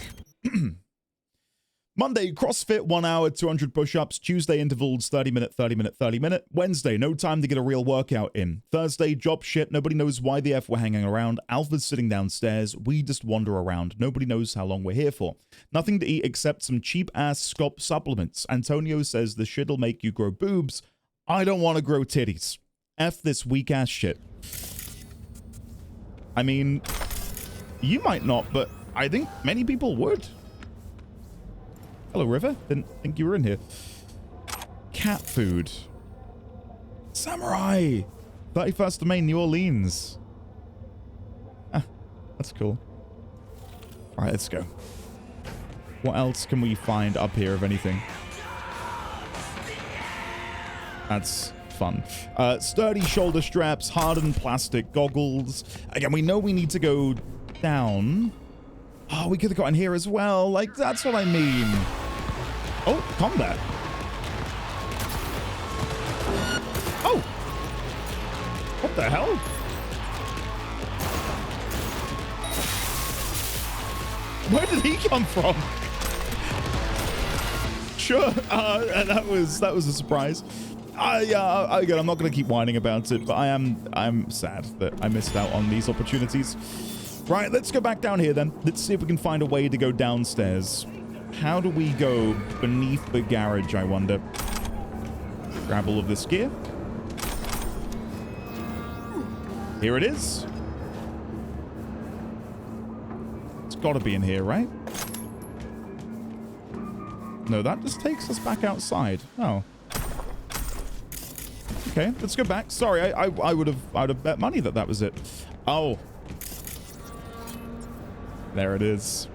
Monday, CrossFit, 1 hour, 200 push-ups. Tuesday, intervals, 30-minute, 30-minute, 30-minute. Wednesday, no time to get a real workout in. Thursday, job shit. Nobody knows why the F we're hanging around. Alpha's sitting downstairs. We just wander around. Nobody knows how long we're here for. Nothing to eat except some cheap-ass scop supplements. Antonio says the shit'll make you grow boobs. I don't want to grow titties. F this weak-ass shit. I mean, you might not, but I think many people would. Hello, River. Didn't think you were in here. Cat food. Samurai. 31st of May, New Orleans. Ah, that's cool. All right, let's go. What else can we find up here, if anything? That's fun. Sturdy shoulder straps, hardened plastic goggles. Again, we know we need to go down. Oh, we could have gotten here as well. Like, that's what I mean. Oh, combat. Oh. What the hell? Where did he come from? Sure. That was a surprise. Again, I'm not going to keep whining about it, but I'm sad that I missed out on these opportunities. Right, let's go back down here then. Let's see if we can find a way to go downstairs. How do we go beneath the garage, I wonder? Grab all of this gear. Here it is. It's got to be in here, right? No, that just takes us back outside. Oh. Okay, let's go back. Sorry, I would have bet money that that was it. Oh. There it is.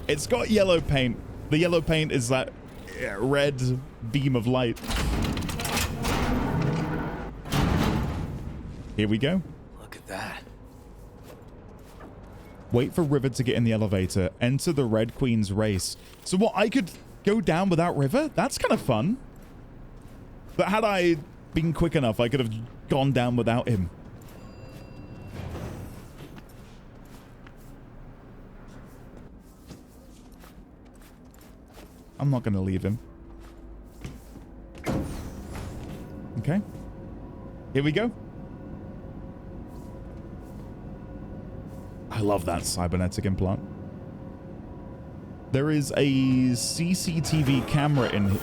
It's got yellow paint. The yellow paint is that red beam of light. Here we go. Look at that. Wait for River to get in the elevator. Enter the Red Queen's race. So what, I could go down without River? That's kind of fun. But had I been quick enough, I could have gone down without him. I'm not going to leave him. Okay. Here we go. I love that cybernetic implant. There is a CCTV camera in here.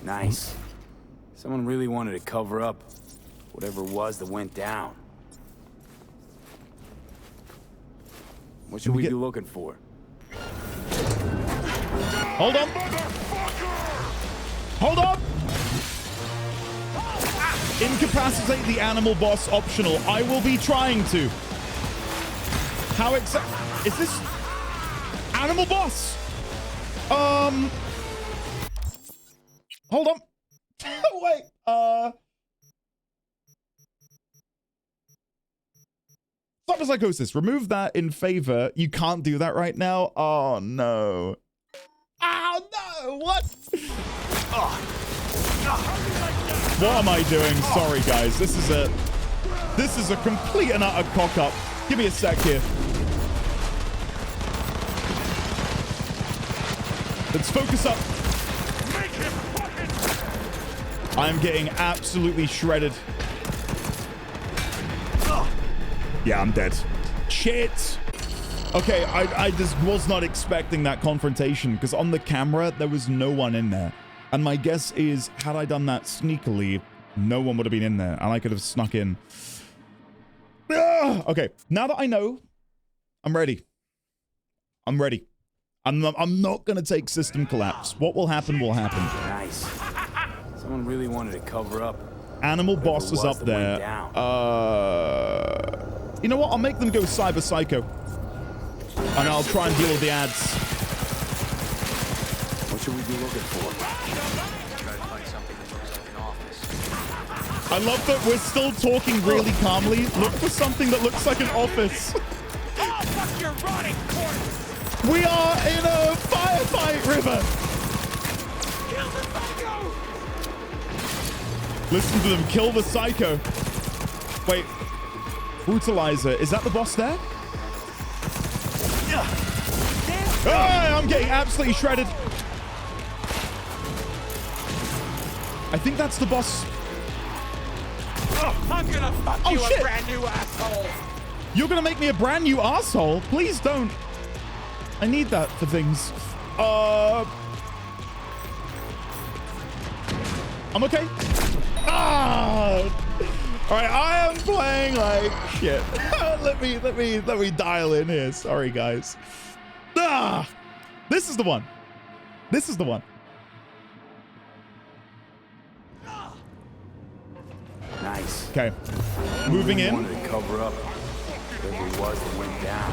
Nice. Someone really wanted to cover up whatever it was that went down. What should we be looking for? Hold on. Hold on. Incapacitate the animal boss optional. I will be trying to. How is this animal boss? Hold on. Wait. Cyberpsychosis. Remove that in favor. You can't do that right now. Oh no. Oh no! What? What am I doing? Sorry, guys. This is a complete and utter cock up. Give me a sec here. Let's focus up. I'm getting absolutely shredded. Yeah, I'm dead. Shit. Okay, I just was not expecting that confrontation because on the camera, there was no one in there. And my guess is, had I done that sneakily, no one would have been in there and I could have snuck in. Okay, now that I know, I'm ready. I'm ready. I'm not going to take system collapse. What will happen will happen. Nice. Someone really wanted to cover up. Animal boss is up there. You know what? I'll make them go Cyberpsycho. And I'll try and deal with the ads. What should we be looking for? I love that we're still talking really calmly. Look for something that looks like an office. Oh, fuck your rotting corpse! We are in a firefight, River. Kill the psycho! Listen to them kill the psycho. Wait. Brutalizer. Is that the boss there? Ah, I'm getting absolutely shredded. I think that's the boss. I'm gonna fuck you a brand new asshole. You're gonna make me a brand new asshole? Please don't. I need that for things. I'm okay. Ah! All right, I am playing like shit. let me dial in here. Sorry, guys. Ah! This is the one. This is the one. Nice. Okay. Moving in. Wanted to cover up whatever it was that went down.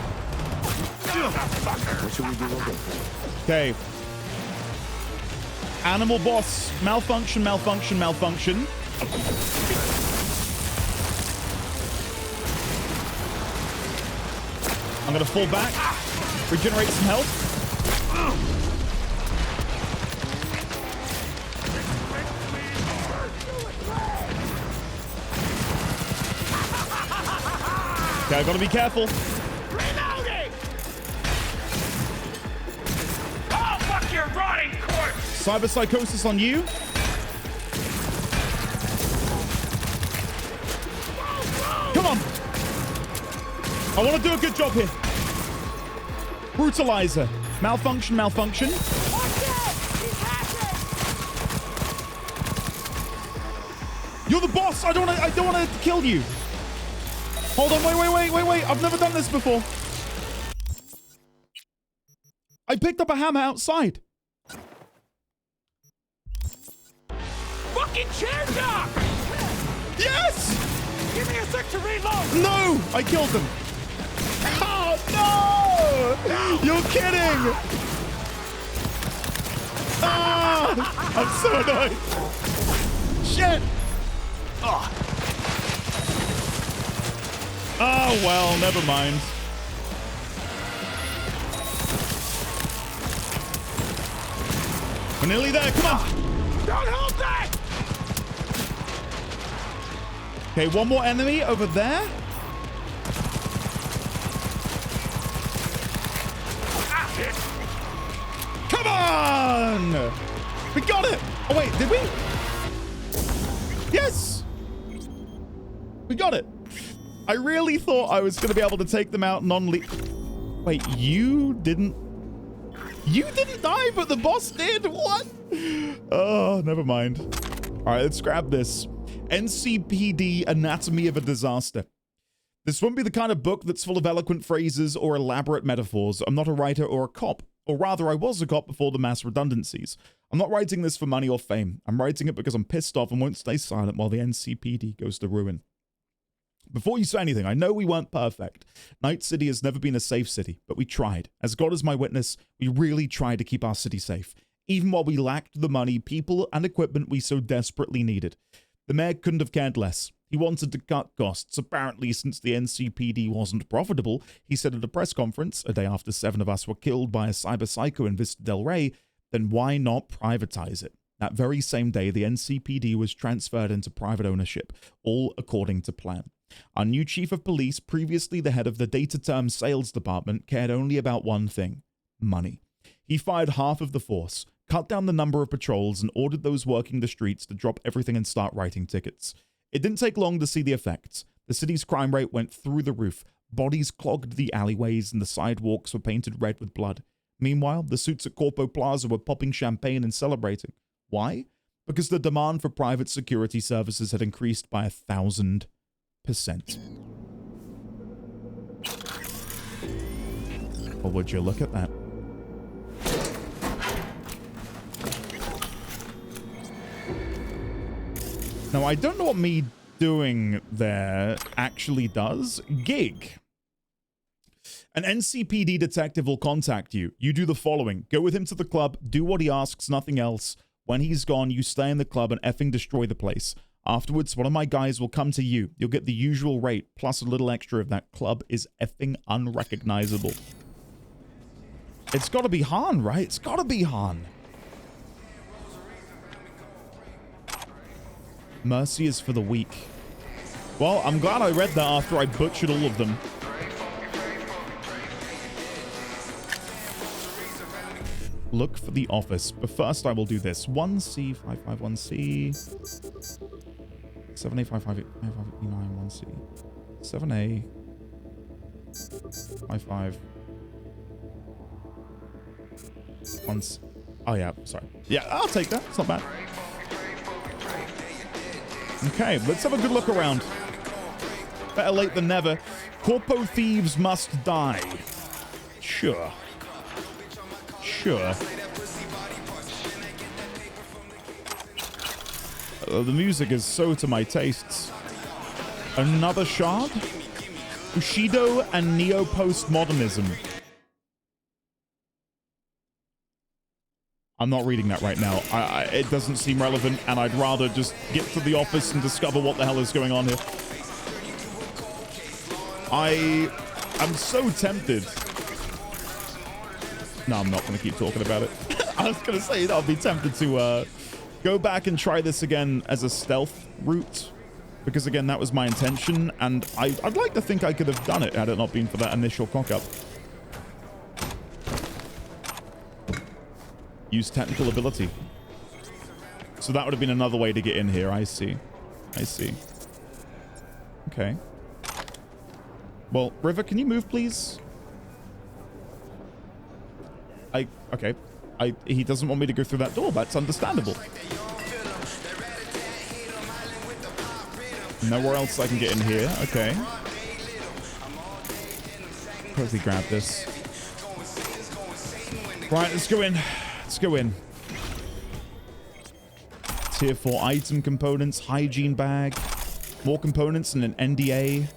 What should we be looking for? Okay. Animal boss. Malfunction, malfunction, malfunction. I'm gonna fall back. Regenerate some health. Okay, I gotta be careful. Reloading! Oh, fuck your rotting corpse! Cyberpsychosis on you. Come on! I want to do a good job here. Brutalizer. Malfunction, malfunction. You're the boss! I don't want to kill you. Hold on, wait. I've never done this before. I picked up a hammer outside. Fucking chair dock! Yes! Give me a sec to reload! No! I killed him. Oh, no! You're kidding! Ah! I'm so annoyed. Shit! Oh, well, never mind. We're nearly there. Come on! Don't hold that! Okay, one more enemy over there. Come on! We got it! Oh, wait, did we? Yes! We got it. I really thought I was going to be able to take them out non-lethal. Wait, you didn't die, but the boss did? What? Oh, never mind. All right, let's grab this. NCPD Anatomy of a Disaster. This won't be the kind of book that's full of eloquent phrases or elaborate metaphors. I'm not a writer or a cop. Or rather, I was a cop before the mass redundancies. I'm not writing this for money or fame. I'm writing it because I'm pissed off and won't stay silent while the NCPD goes to ruin. Before you say anything, I know we weren't perfect. Night City has never been a safe city, but we tried. As God is my witness, we really tried to keep our city safe, even while we lacked the money, people, and equipment we so desperately needed. The mayor couldn't have cared less. He wanted to cut costs. Apparently, since the NCPD wasn't profitable, he said at a press conference, a day after 7 of us were killed by a cyberpsycho in Vista del Rey, then why not privatize it? That very same day, the NCPD was transferred into private ownership, all according to plan. Our new chief of police, previously the head of the data term sales department, cared only about one thing: money. He fired half of the force, cut down the number of patrols, and ordered those working the streets to drop everything and start writing tickets. It didn't take long to see the effects. The city's crime rate went through the roof. Bodies clogged the alleyways and the sidewalks were painted red with blood. Meanwhile, the suits at Corpo Plaza were popping champagne and celebrating. Why? Because the demand for private security services had increased by 1,000%. Well, would you look at that? Now, I don't know what me doing there actually does. Gig. An NCPD detective will contact you. You do the following. Go with him to the club, do what he asks, nothing else. When he's gone, you stay in the club and effing destroy the place. Afterwards, one of my guys will come to you. You'll get the usual rate, plus a little extra if that club is effing unrecognizable. It's gotta be Han, right? It's gotta be Han. Mercy is for the weak. Well, I'm glad I read that after I butchered all of them. Look for the office, but first I will do this. 1C551C 7A5589589 1C 7A 55 1C. Oh yeah, sorry. Yeah, I'll take that. It's not bad. Okay, let's have a good look around. Better late than never. Corpo thieves must die. Sure. Sure. The music is so to my tastes. Another shard? Bushido and neo-postmodernism. I'm not reading that right now. It doesn't seem relevant, and I'd rather just get to the office and discover what the hell is going on here. I'm so tempted. No, I'm not going to keep talking about it. I was going to say that I'll be tempted to go back and try this again as a stealth route. Because, again, that was my intention. And I'd like to think I could have done it had it not been for that initial cock-up. Use technical ability. So that would have been another way to get in here. I see. I see. Okay. Well, River, can you move, please? Okay. He doesn't want me to go through that door. That's understandable. Nowhere else I can get in here. Okay. Quickly grab this. Right, let's go in. Let's go in. Tier 4 item components, hygiene bag, more components and an NDA.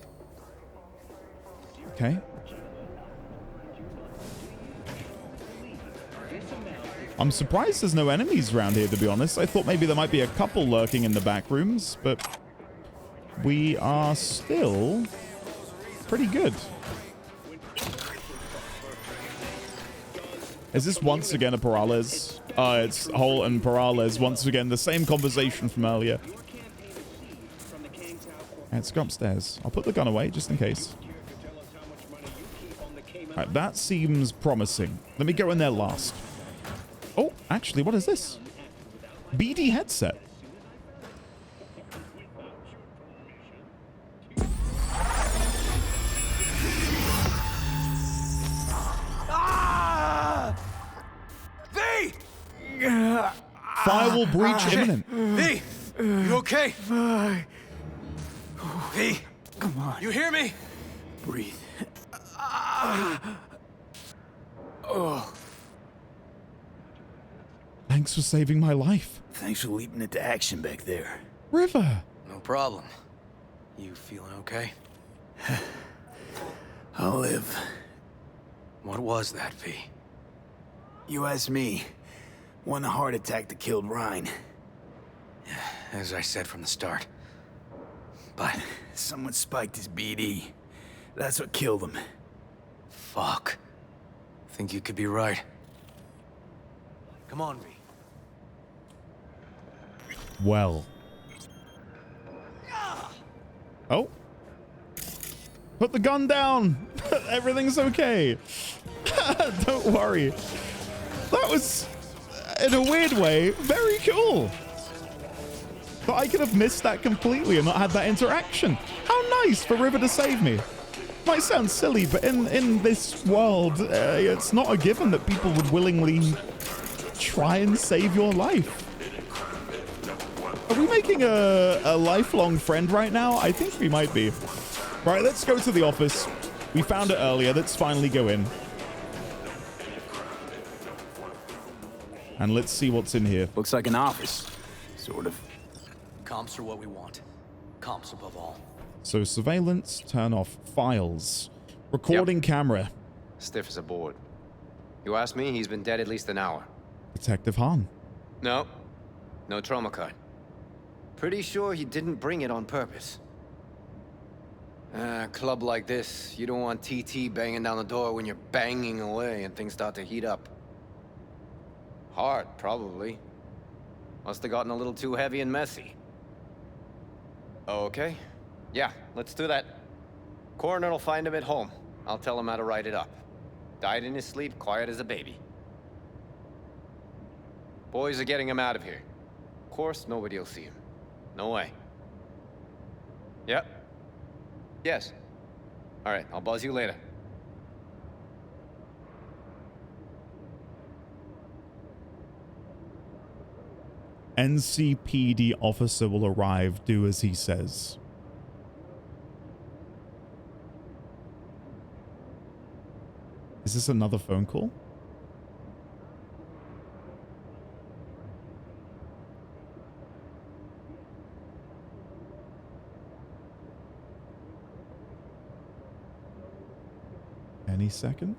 Okay. I'm surprised there's no enemies around here, to be honest. I thought maybe there might be a couple lurking in the back rooms, but we are still pretty good. Is this once again a Peralez? It's Hole and Peralez. Once again, the same conversation from earlier. Let's go upstairs. I'll put the gun away just in case. Alright, that seems promising. Let me go in there last. Oh, actually, what is this? BD headset. V! Firewall breach imminent. V! You okay? V! Come on. You hear me? Breathe. Oh. Thanks for saving my life. Thanks for leaping into action back there. River. No problem. You feeling okay? I'll live. What was that, V? You asked me. One heart attack that killed Rhyne. As I said from the start. But someone spiked his BD. That's what killed him. Fuck. Think you could be right. Come on, V. Well. Oh. Put the gun down. Everything's okay. Don't worry. That was, in a weird way, very cool. But I could have missed that completely and not had that interaction. How nice for River to save me. might sound silly, but in this world, it's not a given that people would willingly try and save your life. Are we making a lifelong friend right now? I think we might be. Right, let's go to the office. We found it earlier. Let's finally go in. And let's see what's in here. Looks like an office. Sort of. Comps are what we want. Comps above all. So surveillance, turn off files. Recording camera. Stiff as a board. You ask me, he's been dead at least an hour. Detective Hahn. No. No trauma card. Pretty sure he didn't bring it on purpose. A club like this, you don't want TT banging down the door when you're banging away and things start to heat up. Hard, probably. Must have gotten a little too heavy and messy. Okay. Yeah, let's do that. Coroner will find him at home. I'll tell him how to write it up. Died in his sleep, quiet as a baby. Boys are getting him out of here. Of course, nobody will see him. No way. Yep. Yes. All right, I'll buzz you later. NCPD officer will arrive. Do as he says. Is this another phone call? Any second?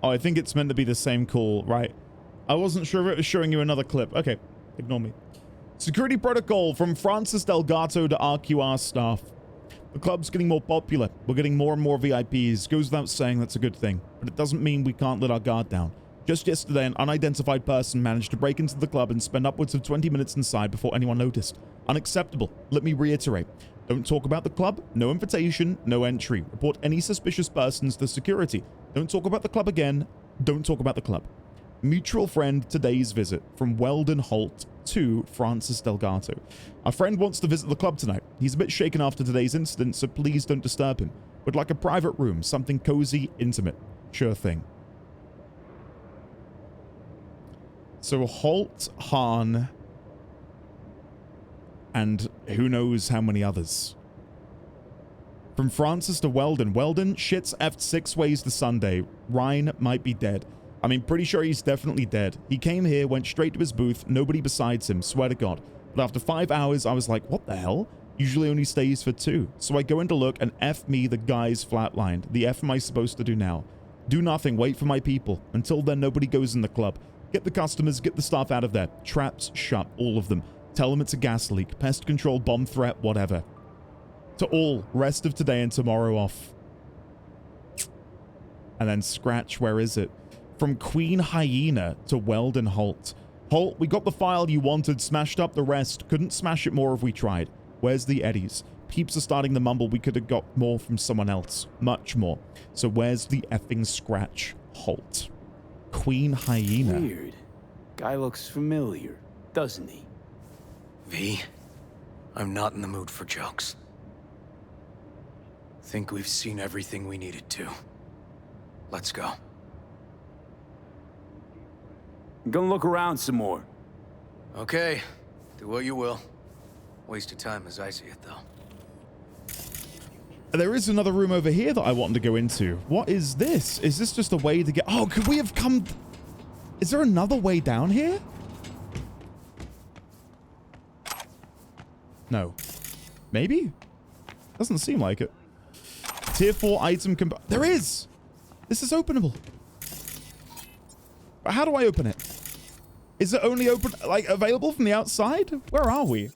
Oh, I think it's meant to be the same call, right? I wasn't sure if it was showing you another clip. Okay, ignore me. Security protocol from Francis Delgato to RQR staff. The club's getting more popular. We're getting more and more VIPs. Goes without saying that's a good thing. But it doesn't mean we can't let our guard down. Just yesterday, an unidentified person managed to break into the club and spend upwards of 20 minutes inside before anyone noticed. Unacceptable. Let me reiterate. Don't talk about the club. No invitation. No entry. Report any suspicious persons to security. Don't talk about the club again. Don't talk about the club. Mutual friend, today's visit. From Weldon Holt to Francis Delgato. Our friend wants to visit the club tonight. He's a bit shaken after today's incident, so please don't disturb him. Would like a private room. Something cozy, intimate. Sure thing. So Holt, Hahn, and who knows how many others. From Francis to Weldon. Weldon, shit's effed 6 ways to Sunday. Rhyne might be dead. I mean, pretty sure he's definitely dead. He came here, went straight to his booth, nobody besides him, swear to God. But after 5 hours, I was like, what the hell? Usually only stays for 2. So I go in to look, and F me, the guy's flatlined. The F am I supposed to do now? Do nothing, wait for my people. Until then, nobody goes in the club. Get the customers, get the staff out of there. Traps shut, all of them. Tell them it's a gas leak, pest control, bomb threat, whatever. To all, rest of today and tomorrow off. And then scratch, where is it? From Queen Hyena to Weldon Holt. Holt, we got the file you wanted, smashed up the rest. Couldn't smash it more if we tried. Where's the eddies? Peeps are starting to mumble we could have got more from someone else. Much more. So where's the effing scratch? Holt. Queen Hyena. Weird. Guy looks familiar, doesn't he? V, I'm not in the mood for jokes. Think we've seen everything we needed to. Let's go. I'm gonna look around some more. Okay, do what you will. Waste of time as I see it, though. There is another room over here that I wanted to go into. What is this? Is this just a way to get... Oh, could we have come... Is there another way down here? No. Maybe? Doesn't seem like it. Tier 4 item... There is! This is openable. But how do I open it? Is it only open... Like, available from the outside? Where are we?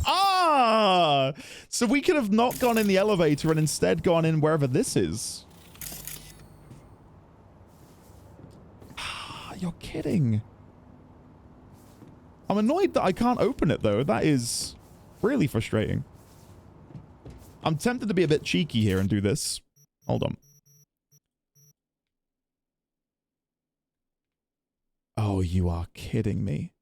Ah! So we could have not gone in the elevator and instead gone in wherever this is. You're kidding. I'm annoyed that I can't open it, though. That is really frustrating. I'm tempted to be a bit cheeky here and do this. Hold on. Oh, you are kidding me.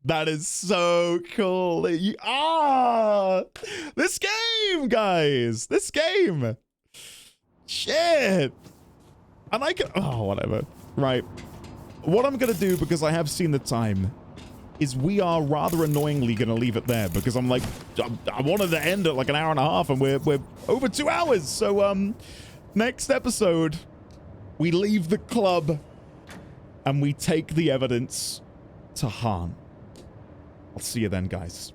That is so cool. This game, guys. This game. Shit. And I can... Oh, whatever. Right. What I'm going to do, because I have seen the time, is we are rather annoyingly going to leave it there, because I'm like, I wanted to end at like an hour and a half, and we're over 2 hours. So, next episode, we leave the club, and we take the evidence to Rhyne. I'll see you then, guys.